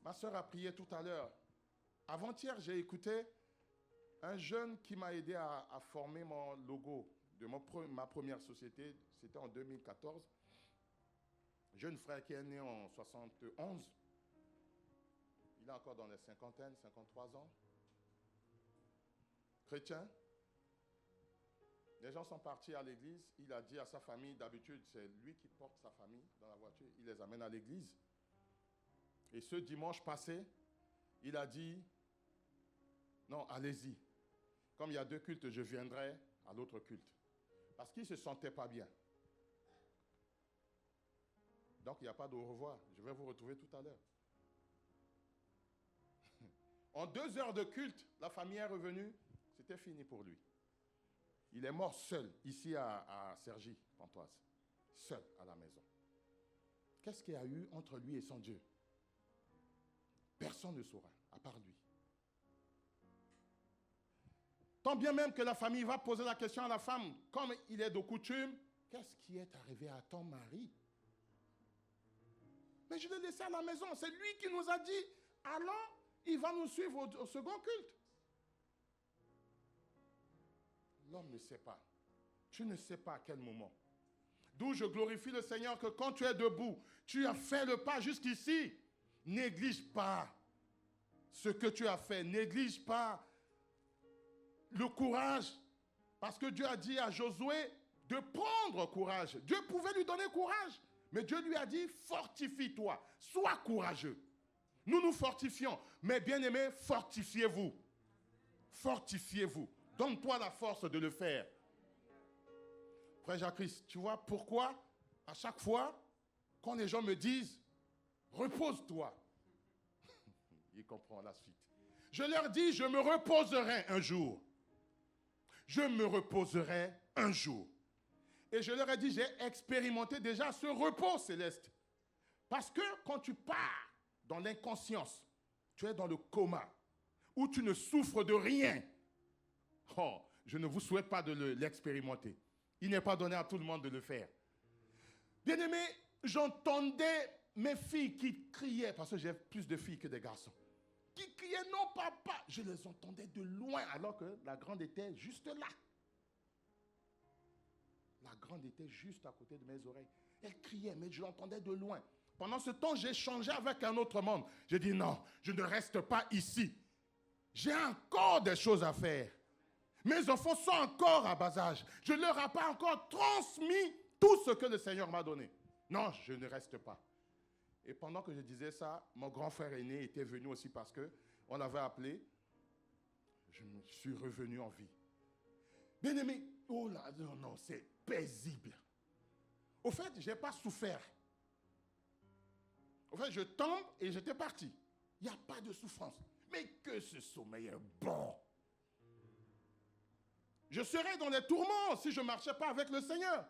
Ma soeur a prié tout à l'heure. Avant-hier, j'ai écouté un jeune qui m'a aidé à former mon logo de ma première société. C'était en 2014. Jeune frère qui est né en 71. Il est encore dans les cinquantaines, 53 ans. Chrétien. Les gens sont partis à l'église. Il a dit à sa famille, d'habitude, c'est lui qui porte sa famille dans la voiture. Il les amène à l'église. Et ce dimanche passé, il a dit, non, allez-y. Comme il y a 2 cultes, je viendrai à l'autre culte. Parce qu'il ne se sentait pas bien. Donc, il n'y a pas de au revoir. Je vais vous retrouver tout à l'heure. En 2 heures de culte, la famille est revenue. C'était fini pour lui. Il est mort seul, ici à Cergy, Pontoise. Seul à la maison. Qu'est-ce qu'il y a eu entre lui et son Dieu? Personne ne saura, à part lui. Tant bien même que la famille va poser la question à la femme, comme il est de coutume, qu'est-ce qui est arrivé à ton mari? Mais je l'ai laissé à la maison. C'est lui qui nous a dit, allons, il va nous suivre au second culte. L'homme ne sait pas. Tu ne sais pas à quel moment. D'où je glorifie le Seigneur que quand tu es debout, tu as fait le pas jusqu'ici. Néglige pas ce que tu as fait. Néglige pas le courage. Parce que Dieu a dit à Josué de prendre courage. Dieu pouvait lui donner courage. Mais Dieu lui a dit, fortifie-toi. Sois courageux. Nous nous fortifions. Mais bien aimés, fortifiez-vous. Fortifiez-vous. Donne-toi la force de le faire. Frère Jacques-Christ, tu vois pourquoi à chaque fois, quand les gens me disent, repose-toi, ils comprennent la suite. Je leur dis, je me reposerai un jour. Je me reposerai un jour. Et je leur ai dit, j'ai expérimenté déjà ce repos céleste. Parce que quand tu pars dans l'inconscience, tu es dans le coma, où tu ne souffres de rien. Oh, je ne vous souhaite pas de l'expérimenter. Il n'est pas donné à tout le monde de le faire. Bien-aimé, j'entendais mes filles qui criaient, parce que j'ai plus de filles que de garçons, qui criaient, non papa, je les entendais de loin, alors que la grande était juste là. La grande était juste à côté de mes oreilles. Elle criait, mais je l'entendais de loin. Pendant ce temps, j'ai changé avec un autre monde. J'ai dit, non, je ne reste pas ici. J'ai encore des choses à faire. Mes enfants sont encore à bas âge. Je ne leur ai pas encore transmis tout ce que le Seigneur m'a donné. Non, je ne reste pas. Et pendant que je disais ça, mon grand frère aîné était venu aussi parce qu'on l'avait appelé. Je me suis revenu en vie. Bien-aimé, oh là, non, non, c'est paisible. Au fait, je n'ai pas souffert. Au fait, je tombe et j'étais parti. Il n'y a pas de souffrance. Mais que ce sommeil est bon. Je serais dans les tourments si je ne marchais pas avec le Seigneur.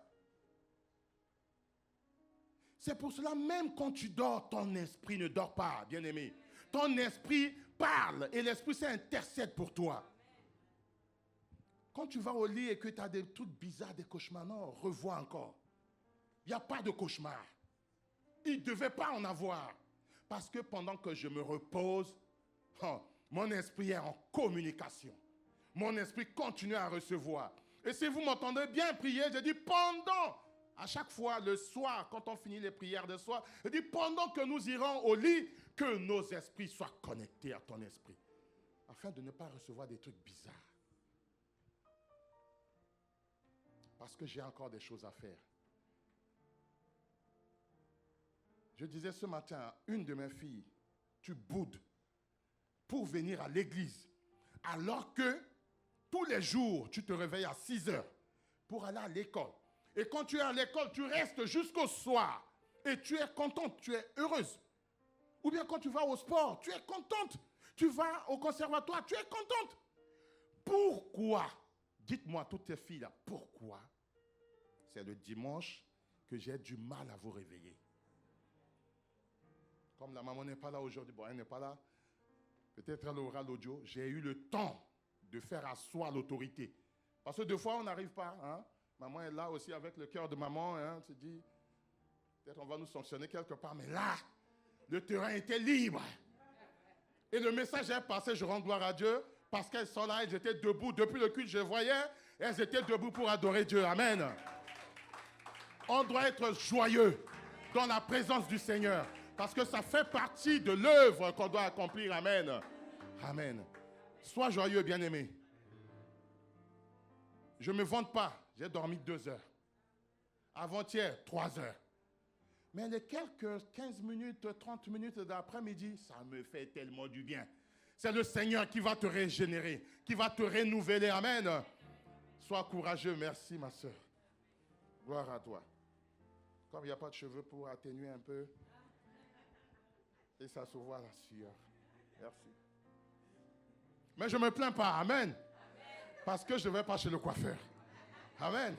C'est pour cela, même quand tu dors, ton esprit ne dort pas, bien-aimé. Ton esprit parle et l'esprit s'intercède pour toi. Quand tu vas au lit et que tu as des trucs bizarres, des cauchemars, non, revois encore. Il n'y a pas de cauchemar. Il ne devait pas en avoir. Parce que pendant que je me repose, mon esprit est en communication. Mon esprit continue à recevoir. Et si vous m'entendez bien prier, je dis pendant, à chaque fois le soir, quand on finit les prières de soir, je dis pendant que nous irons au lit, que nos esprits soient connectés à ton esprit. Afin de ne pas recevoir des trucs bizarres. Parce que j'ai encore des choses à faire. Je disais ce matin à une de mes filles, tu boudes pour venir à l'église, alors que tous les jours, tu te réveilles à 6 heures pour aller à l'école. Et quand tu es à l'école, tu restes jusqu'au soir. Et tu es contente, tu es heureuse. Ou bien quand tu vas au sport, tu es contente. Tu vas au conservatoire, tu es contente. Pourquoi? Dites-moi, toutes ces filles-là, pourquoi c'est le dimanche que j'ai du mal à vous réveiller? Comme la maman n'est pas là aujourd'hui, bon, elle n'est pas là. Peut-être elle aura l'audio. J'ai eu le temps de faire asseoir l'autorité. Parce que des fois, on n'arrive pas. Hein? Maman est là aussi avec le cœur de maman. Hein? On se dit, peut-être on va nous sanctionner quelque part. Mais là, le terrain était libre. Et le message est passé, je rends gloire à Dieu. Parce qu'elles sont là, elles étaient debout. Depuis le culte, je voyais, elles étaient debout pour adorer Dieu. Amen. On doit être joyeux dans la présence du Seigneur. Parce que ça fait partie de l'œuvre qu'on doit accomplir. Amen. Amen. Sois joyeux, bien-aimé. Je ne me vante pas. J'ai dormi 2 heures. Avant-hier, 3 heures. Mais les quelques 15 minutes, 30 minutes d'après-midi, ça me fait tellement du bien. C'est le Seigneur qui va te régénérer, qui va te renouveler. Amen. Sois courageux. Merci, ma soeur. Gloire à toi. Comme il n'y a pas de cheveux pour atténuer un peu. Et ça se voit la sueur. Merci. Mais je ne me plains pas. Amen. Parce que je ne vais pas chez le coiffeur. Amen.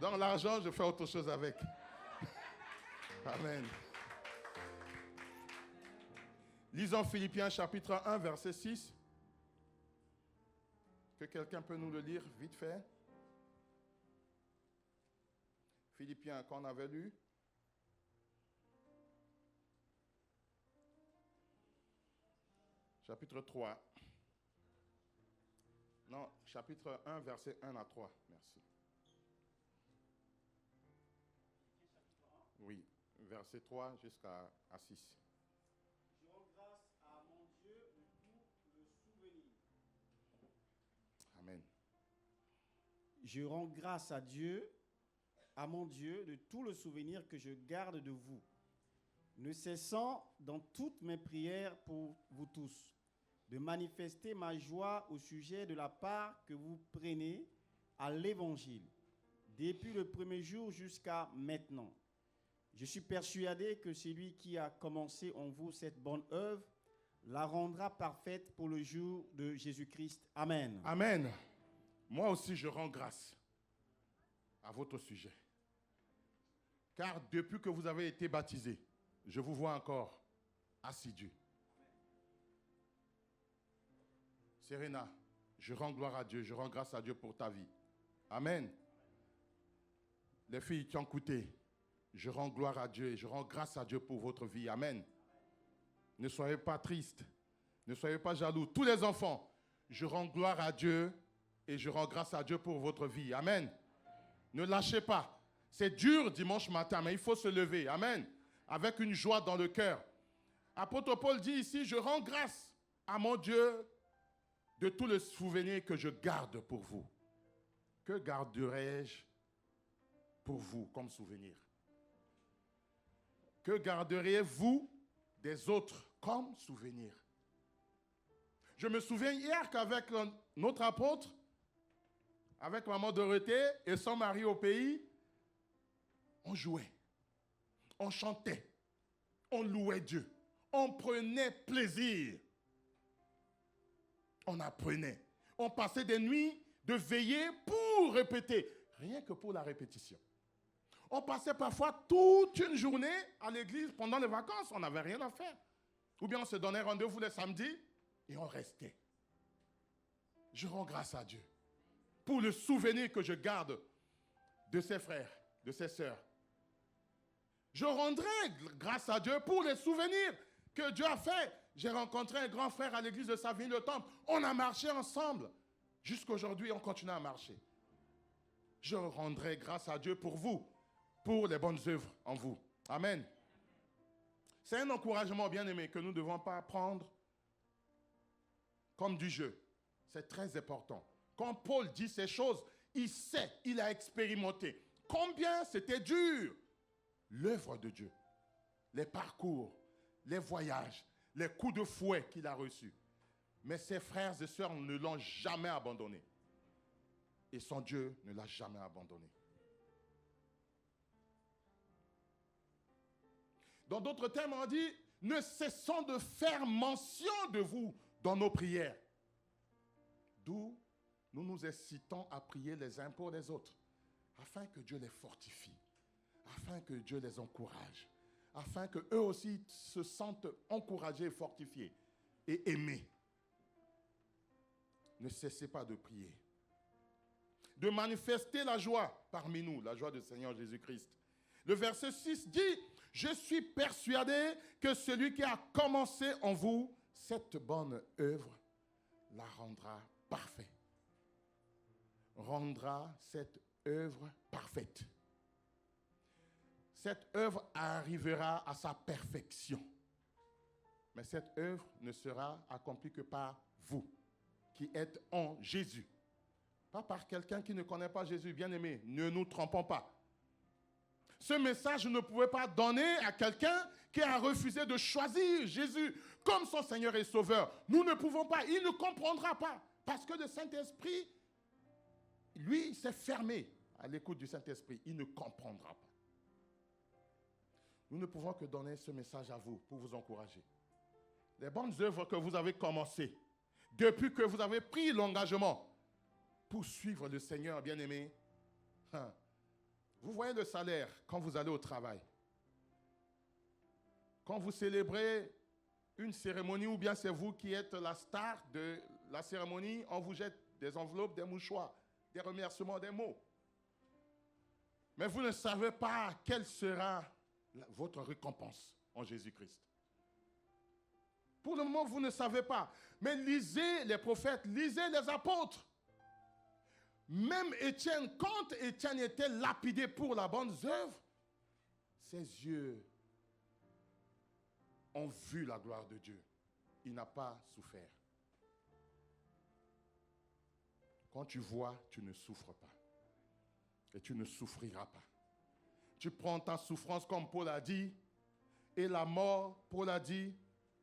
Dans l'argent, je fais autre chose avec. Amen. Lisons Philippiens chapitre 1, verset 6. Que quelqu'un peut nous le lire vite fait. Philippiens qu'on avait lu. Chapitre 3. Non, chapitre 1, verset 1 à 3. Merci. Oui, verset 3 jusqu'à 6. Je rends grâce à mon Dieu de tout le souvenir. Amen. Je rends grâce à Dieu, à mon Dieu, de tout le souvenir que je garde de vous, ne cessant dans toutes mes prières pour vous tous, de manifester ma joie au sujet de la part que vous prenez à l'Évangile, depuis le premier jour jusqu'à maintenant. Je suis persuadé que celui qui a commencé en vous cette bonne œuvre la rendra parfaite pour le jour de Jésus-Christ. Amen. Amen. Moi aussi, je rends grâce à votre sujet. Car depuis que vous avez été baptisés, je vous vois encore assidu. Serena, je rends gloire à Dieu, je rends grâce à Dieu pour ta vie. Amen. Les filles qui ont écouté, je rends gloire à Dieu et je rends grâce à Dieu pour votre vie. Amen. Ne soyez pas tristes, ne soyez pas jaloux. Tous les enfants, je rends gloire à Dieu et je rends grâce à Dieu pour votre vie. Amen. Ne lâchez pas. C'est dur dimanche matin, mais il faut se lever. Amen. Avec une joie dans le cœur. Apôtre Paul dit ici, je rends grâce à mon Dieu de tous les souvenirs que je garde pour vous. Que garderai-je pour vous comme souvenir? Que garderiez-vous des autres comme souvenir? Je me souviens hier qu'avec notre apôtre, avec maman Dorothée et son mari au pays, on jouait, on chantait, on louait Dieu, on prenait plaisir, on apprenait, on passait des nuits de veiller pour répéter, rien que pour la répétition. On passait parfois toute une journée à l'église pendant les vacances, on n'avait rien à faire. Ou bien on se donnait rendez-vous les samedis et on restait. Je rends grâce à Dieu pour le souvenir que je garde de ses frères, de ses sœurs. Je rendrai grâce à Dieu pour les souvenirs que Dieu a fait. J'ai rencontré un grand frère à l'église de Savigny-le-Temple. On a marché ensemble. Jusqu'aujourd'hui, on continue à marcher. Je rendrai grâce à Dieu pour vous, pour les bonnes œuvres en vous. Amen. C'est un encouragement, bien-aimé, que nous ne devons pas prendre comme du jeu. C'est très important. Quand Paul dit ces choses, il sait, il a expérimenté. Combien c'était dur, l'œuvre de Dieu, les parcours, les voyages, les coups de fouet qu'il a reçus. Mais ses frères et sœurs ne l'ont jamais abandonné. Et son Dieu ne l'a jamais abandonné. Dans d'autres termes, on dit, ne cessons de faire mention de vous dans nos prières. D'où nous nous incitons à prier les uns pour les autres, afin que Dieu les fortifie, afin que Dieu les encourage, afin qu'eux aussi se sentent encouragés, fortifiés et aimés. Ne cessez pas de prier, de manifester la joie parmi nous, la joie du Seigneur Jésus-Christ. Le verset 6 dit, « Je suis persuadé que celui qui a commencé en vous cette bonne œuvre la rendra parfaite. » Rendra cette œuvre parfaite. Cette œuvre arrivera à sa perfection. Mais cette œuvre ne sera accomplie que par vous, qui êtes en Jésus. Pas par quelqu'un qui ne connaît pas Jésus. Bien-aimé, ne nous trompons pas. Ce message ne pouvait pas donner à quelqu'un qui a refusé de choisir Jésus comme son Seigneur et Sauveur. Nous ne pouvons pas, il ne comprendra pas. Parce que le Saint-Esprit, lui, s'est fermé à l'écoute du Saint-Esprit. Il ne comprendra pas. Nous ne pouvons que donner ce message à vous pour vous encourager. Les bonnes œuvres que vous avez commencées, depuis que vous avez pris l'engagement pour suivre le Seigneur, bien-aimé, vous voyez le salaire quand vous allez au travail. Quand vous célébrez une cérémonie, ou bien c'est vous qui êtes la star de la cérémonie, on vous jette des enveloppes, des mouchoirs, des remerciements, des mots. Mais vous ne savez pas quelle sera votre récompense en Jésus-Christ. Pour le moment, vous ne savez pas. Mais lisez les prophètes, lisez les apôtres. Même Étienne, quand Étienne était lapidé pour la bonne œuvre, ses yeux ont vu la gloire de Dieu. Il n'a pas souffert. Quand tu vois, tu ne souffres pas. Et tu ne souffriras pas. Tu prends ta souffrance comme Paul a dit, et la mort, Paul a dit,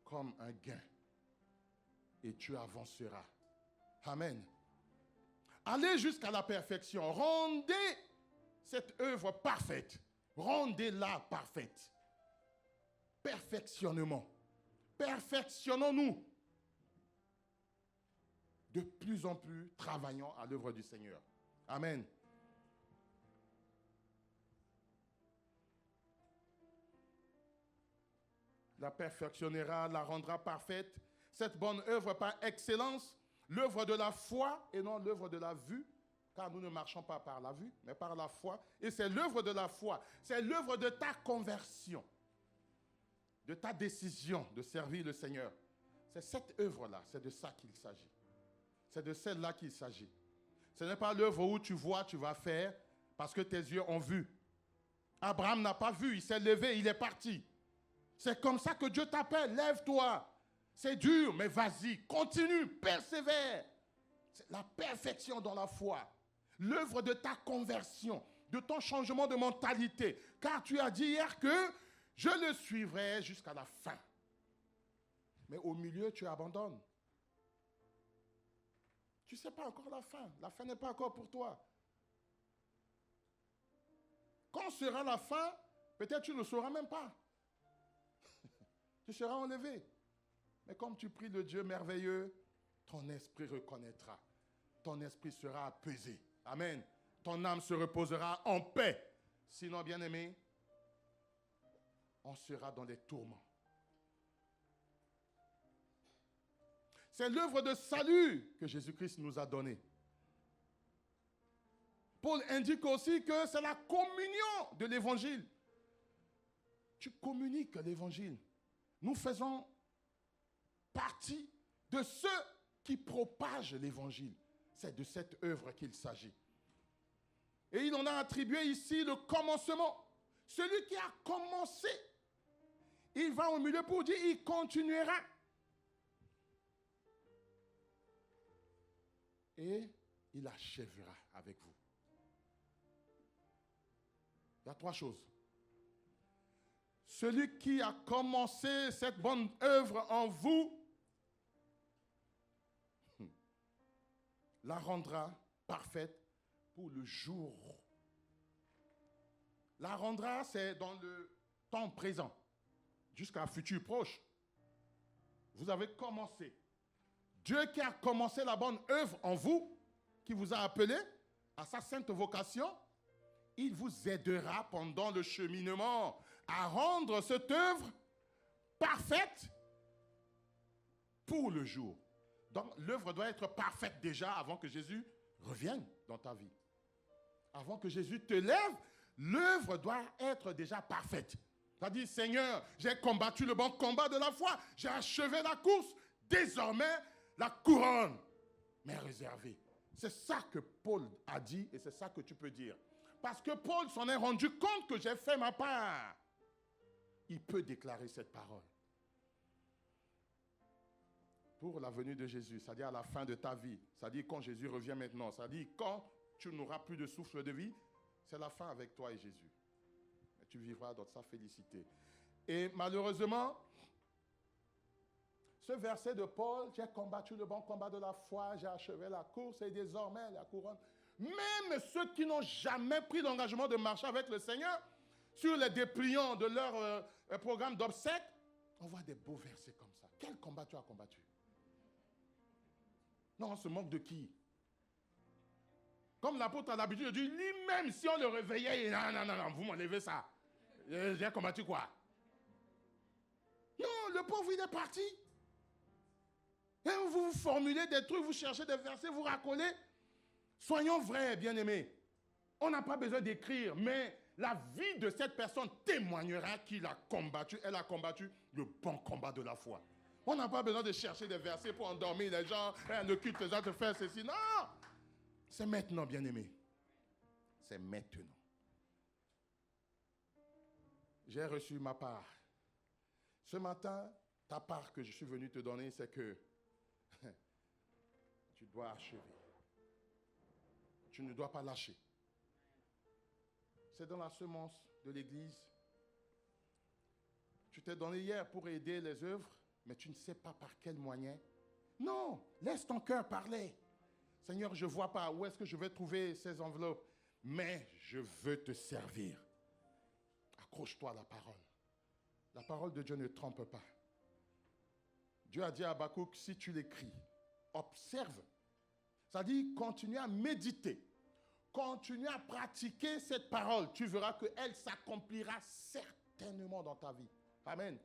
comme un gain. Et tu avanceras. Amen. Allez jusqu'à la perfection. Rendez cette œuvre parfaite. Rendez-la parfaite. Perfectionnement. Perfectionnons-nous. De plus en plus, travaillons à l'œuvre du Seigneur. Amen. La perfectionnera, la rendra parfaite. Cette bonne œuvre par excellence, l'œuvre de la foi et non l'œuvre de la vue, car nous ne marchons pas par la vue, mais par la foi. Et c'est l'œuvre de la foi, c'est l'œuvre de ta conversion, de ta décision de servir le Seigneur. C'est cette œuvre-là, c'est de ça qu'il s'agit. C'est de celle-là qu'il s'agit. Ce n'est pas l'œuvre où tu vois, tu vas faire, parce que tes yeux ont vu. Abraham n'a pas vu, il s'est levé, il est parti. C'est comme ça que Dieu t'appelle, lève-toi. C'est dur, mais vas-y, continue, persévère. C'est la perfection dans la foi. L'œuvre de ta conversion, de ton changement de mentalité. Car tu as dit hier que je le suivrai jusqu'à la fin. Mais au milieu, tu abandonnes. Tu ne sais pas encore la fin. La fin n'est pas encore pour toi. Quand sera la fin, peut-être tu ne le sauras même pas. Tu seras enlevé. Mais comme tu pries le Dieu merveilleux, ton esprit reconnaîtra. Ton esprit sera apaisé. Amen. Ton âme se reposera en paix. Sinon, bien-aimé, on sera dans les tourments. C'est l'œuvre de salut que Jésus-Christ nous a donnée. Paul indique aussi que c'est la communion de l'évangile. Tu communiques l'évangile. Nous faisons partie de ceux qui propagent l'évangile. C'est de cette œuvre qu'il s'agit. Et il en a attribué ici le commencement. Celui qui a commencé, il va au milieu pour dire, il continuera. Et il achèvera avec vous. Il y a trois choses. Celui qui a commencé cette bonne œuvre en vous, la rendra parfaite pour le jour. La rendra, c'est dans le temps présent, jusqu'à un futur proche. Vous avez commencé. Dieu qui a commencé la bonne œuvre en vous, qui vous a appelé à sa sainte vocation, il vous aidera pendant le cheminement à rendre cette œuvre parfaite pour le jour. Donc, l'œuvre doit être parfaite déjà avant que Jésus revienne dans ta vie. Avant que Jésus te lève, l'œuvre doit être déjà parfaite. C'est-à-dire, Seigneur, j'ai combattu le bon combat de la foi, j'ai achevé la course, désormais, la couronne m'est réservée. C'est ça que Paul a dit et c'est ça que tu peux dire. Parce que Paul s'en est rendu compte que j'ai fait ma part. Il peut déclarer cette parole. Pour la venue de Jésus, c'est-à-dire à la fin de ta vie, c'est-à-dire quand Jésus revient maintenant, c'est-à-dire quand tu n'auras plus de souffle de vie, c'est la fin avec toi et Jésus. Et tu vivras dans sa félicité. Et malheureusement, ce verset de Paul, j'ai combattu le bon combat de la foi, j'ai achevé la course et désormais la couronne. Même ceux qui n'ont jamais pris l'engagement de marcher avec le Seigneur, sur les dépliants de leur programme d'obsèques, on voit des beaux versets comme ça. Quel combat tu as combattu? Non, on se moque de qui? Comme l'apôtre a l'habitude de dire, lui-même, si on le réveillait, non, vous m'enlevez ça. J'ai combattu quoi? Non, le pauvre, il est parti. Et vous formulez des trucs, vous cherchez des versets, vous racolez. Soyons vrais, bien-aimés. On n'a pas besoin d'écrire, mais la vie de cette personne témoignera qu'il a combattu, elle a combattu le bon combat de la foi. On n'a pas besoin de chercher des versets pour endormir les gens, le culte, les gens te faire ceci. Non! C'est maintenant, bien-aimé. C'est maintenant. J'ai reçu ma part. Ce matin, ta part que je suis venu te donner, c'est que tu dois achever. Tu ne dois pas lâcher. C'est dans la semence de l'Église. Tu t'es donné hier pour aider les œuvres, mais tu ne sais pas par quel moyen. Non, laisse ton cœur parler. Seigneur, je ne vois pas où est-ce que je vais trouver ces enveloppes. mais je veux te servir. Accroche-toi à la parole. La parole de Dieu ne trompe pas. Dieu a dit à Habakkuk, si tu l'écris, observe. Ça dit, continue à méditer. Continue à pratiquer cette parole. Tu verras qu'elle s'accomplira certainement dans ta vie. Amen.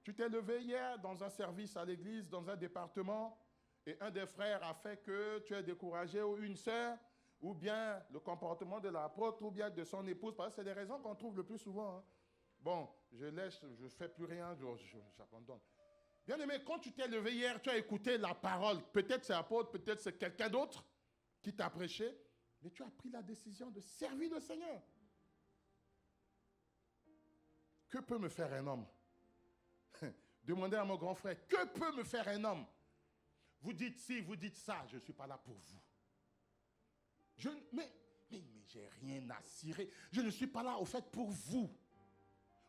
Tu t'es levé hier dans un service à l'église, dans un département, et un des frères a fait que tu es découragé, ou une sœur, ou bien le comportement de l'apôtre, ou bien de son épouse, parce que c'est des raisons qu'on trouve le plus souvent. Hein. Bon, je laisse, je ne fais plus rien, j'abandonne. Bien aimé, quand tu t'es levé hier, tu as écouté la parole. Peut-être c'est l'apôtre, peut-être c'est quelqu'un d'autre qui t'a prêché, mais tu as pris la décision de servir le Seigneur. Que peut me faire un homme? Demandez à mon grand frère, que peut me faire un homme? Vous dites ci, vous dites ça, je ne suis pas là pour vous. Mais j'ai rien à cirer. Je ne suis pas là au fait pour vous.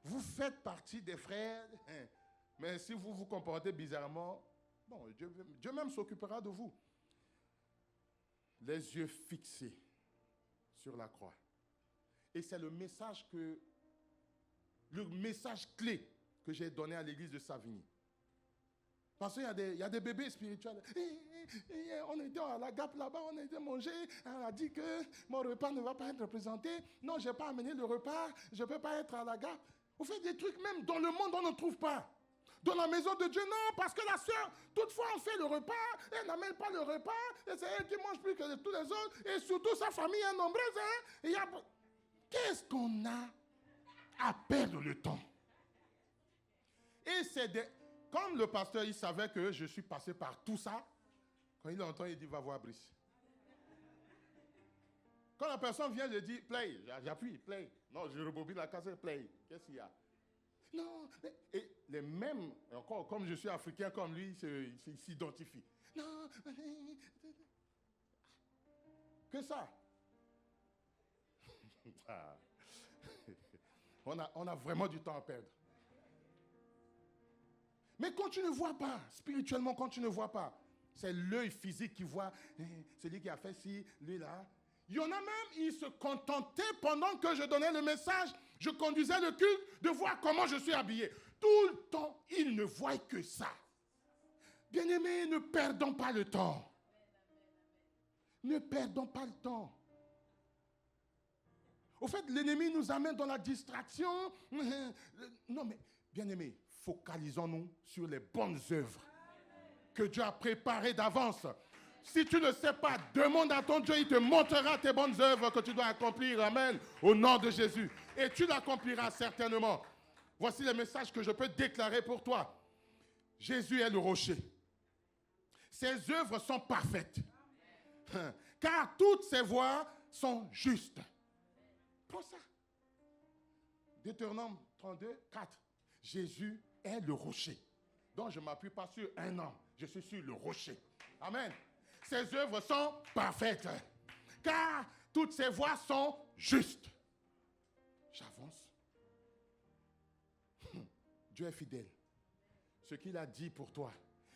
Vous faites partie des frères, mais si vous vous comportez bizarrement, bon, Dieu même s'occupera de vous. Les yeux fixés sur la croix. Et c'est le message clé que j'ai donné à l'église de Savigny. Parce qu'il y a des bébés spirituels. On était à la Gap là-bas, on a été manger. On a dit que mon repas ne va pas être représenté. Non, je n'ai pas amené le repas. Je ne peux pas être à la Gap. On fait des trucs même dans le monde, on ne trouve pas. Dans la maison de Dieu, non, parce que la sœur, toutefois, on fait le repas, elle n'amène pas le repas, et c'est elle qui mange plus que tous les autres, et surtout sa famille est nombreuse. Hein? Qu'est-ce qu'on a à perdre le temps? Et c'est comme le pasteur, il savait que je suis passé par tout ça, quand il entend, il dit, va voir Brice. Quand la personne vient, je dis, play, j'appuie, play. Non, je rebobine la cassette, play. Qu'est-ce qu'il y a? Non, et les mêmes, encore comme je suis africain comme lui, il s'identifie. Non, que ça? On a vraiment du temps à perdre. Mais quand tu ne vois pas, spirituellement, quand tu ne vois pas, c'est l'œil physique qui voit, c'est lui qui a fait ci, lui là. Il y en a même, ils se contentaient pendant que je donnais le message, je conduisais le culte, de voir comment je suis habillé. Tout le temps, ils ne voient que ça. Bien-aimés, ne perdons pas le temps. Ne perdons pas le temps. Au fait, l'ennemi nous amène dans la distraction. Non, mais bien-aimés, focalisons-nous sur les bonnes œuvres que Dieu a préparées d'avance. Si tu ne sais pas, demande à ton Dieu, il te montrera tes bonnes œuvres que tu dois accomplir. Amen. Au nom de Jésus. Et tu l'accompliras certainement. Voici le message que je peux déclarer pour toi. Jésus est le rocher. Ses œuvres sont parfaites. Car toutes ses voies sont justes. Prends ça. Deutéronome 32, 4. Jésus est le rocher. Donc je ne m'appuie pas sur un homme. Je suis sur le rocher. Amen. Ses œuvres sont parfaites. Car toutes ses voies sont justes. J'avance. Dieu est fidèle. Ce qu'il a dit pour toi,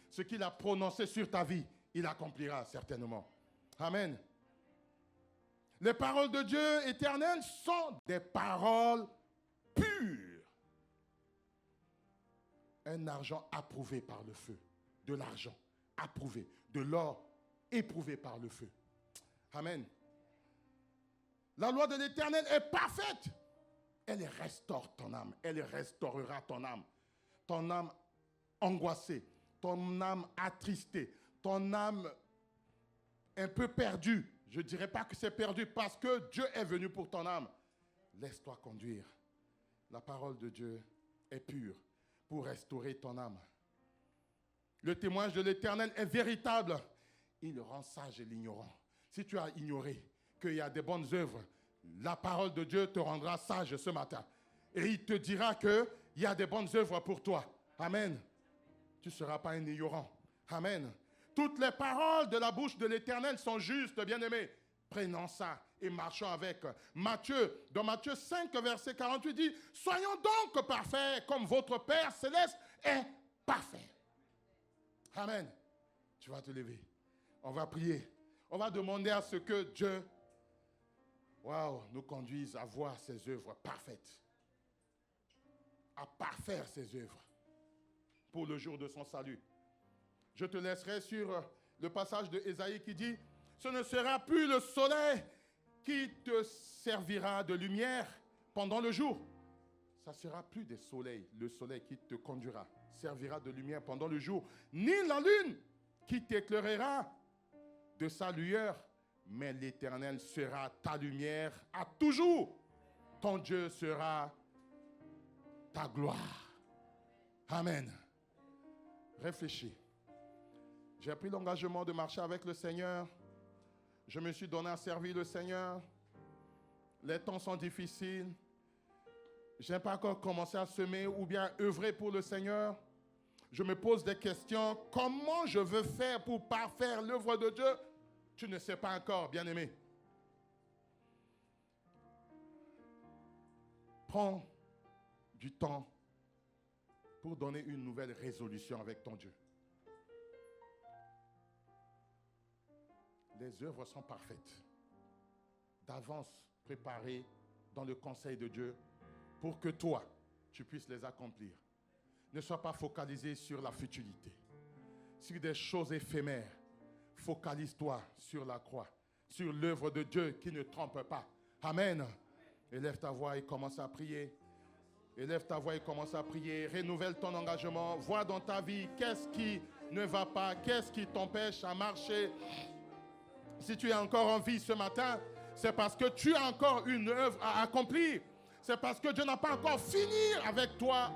ce qu'il a prononcé sur ta vie, il accomplira certainement. Amen. Les paroles de Dieu éternel sont des paroles pures. Un argent approuvé par le feu. De l'argent approuvé. De l'or éprouvé par le feu. Amen. La loi de l'Éternel est parfaite. Elle restaure ton âme. Elle restaurera ton âme. Ton âme angoissée. Ton âme attristée. Ton âme un peu perdue. Je ne dirais pas que c'est perdu parce que Dieu est venu pour ton âme. Laisse-toi conduire. La parole de Dieu est pure pour restaurer ton âme. Le témoignage de l'Éternel est véritable. Il rend sage l'ignorant. Si tu as ignoré qu'il y a des bonnes œuvres, la parole de Dieu te rendra sage ce matin. Et il te dira qu'il y a des bonnes œuvres pour toi. Amen. Tu ne seras pas un ignorant. Amen. Toutes les paroles de la bouche de l'Éternel sont justes, bien-aimés. Prenons ça et marchons avec. Matthieu, dans Matthieu 5, verset 48, dit « Soyons donc parfaits comme votre Père céleste est parfait. » Amen. Tu vas te lever. On va prier. On va demander à ce que Dieu nous conduise à voir ses œuvres parfaites. À parfaire ses œuvres pour le jour de son salut. Je te laisserai sur le passage de Ésaïe qui dit « Ce ne sera plus le soleil qui te servira de lumière pendant le jour. » Ça ne sera plus le soleil qui te conduira, servira de lumière pendant le jour, ni la lune qui t'éclairera de sa lueur, mais l'Éternel sera ta lumière à toujours. Ton Dieu sera ta gloire. Amen. Réfléchis. J'ai pris l'engagement de marcher avec le Seigneur. Je me suis donné à servir le Seigneur. Les temps sont difficiles. Je n'ai pas encore commencé à semer ou bien œuvrer pour le Seigneur. Je me pose des questions. Comment je veux faire pour parfaire l'œuvre de Dieu? Tu ne sais pas encore, bien-aimé. Prends du temps pour donner une nouvelle résolution avec ton Dieu. Les œuvres sont parfaites. D'avance préparées dans le conseil de Dieu pour que toi, tu puisses les accomplir. Ne sois pas focalisé sur la futilité, sur des choses éphémères. Focalise-toi sur la croix, sur l'œuvre de Dieu qui ne trompe pas. Amen. Élève ta voix et commence à prier. Élève ta voix et commence à prier. Renouvelle ton engagement. Vois dans ta vie qu'est-ce qui ne va pas, qu'est-ce qui t'empêche à marcher. Si tu es encore en vie ce matin, c'est parce que tu as encore une œuvre à accomplir. C'est parce que Dieu n'a pas encore fini avec toi.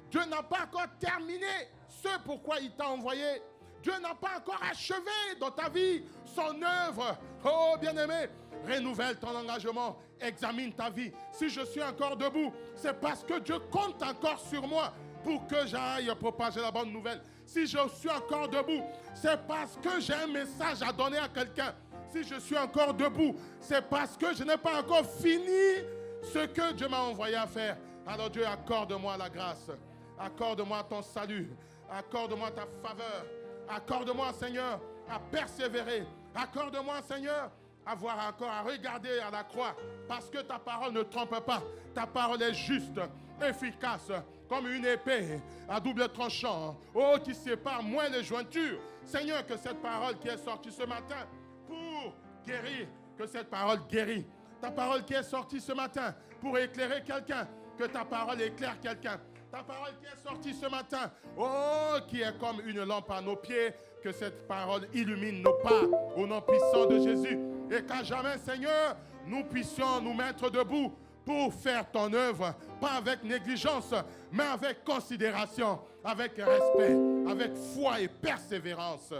Dieu n'a pas encore terminé ce pourquoi il t'a envoyé. Dieu n'a pas encore achevé dans ta vie son œuvre. Oh bien-aimé, renouvelle ton engagement. Examine ta vie. Si je suis encore debout, c'est parce que Dieu compte encore sur moi pour que j'aille propager la bonne nouvelle. Si je suis encore debout, c'est parce que j'ai un message à donner à quelqu'un. Si je suis encore debout, c'est parce que je n'ai pas encore fini ce que Dieu m'a envoyé à faire. Alors Dieu, accorde-moi la grâce. Accorde-moi ton salut. Accorde-moi ta faveur. Accorde-moi, Seigneur, à persévérer. Accorde-moi, Seigneur, à voir encore, à regarder à la croix. Parce que ta parole ne trompe pas. Ta parole est juste, efficace, comme une épée à double tranchant. Oh, qui sépare moins les jointures. Seigneur, que cette parole qui est sortie ce matin pour guérir, que cette parole guérit. Ta parole qui est sortie ce matin pour éclairer quelqu'un, que ta parole éclaire quelqu'un. Ta parole qui est sortie ce matin, oh, qui est comme une lampe à nos pieds, que cette parole illumine nos pas au nom puissant de Jésus. Et qu'à jamais, Seigneur, nous puissions nous mettre debout pour faire ton œuvre, pas avec négligence, mais avec considération, avec respect, avec foi et persévérance.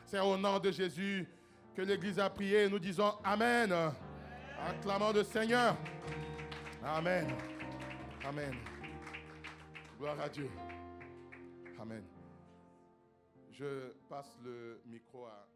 C'est au nom de Jésus que l'Église a prié et nous disons Amen. Acclamons le Seigneur. Amen. Amen. Gloire à Dieu. Amen. Je passe le micro à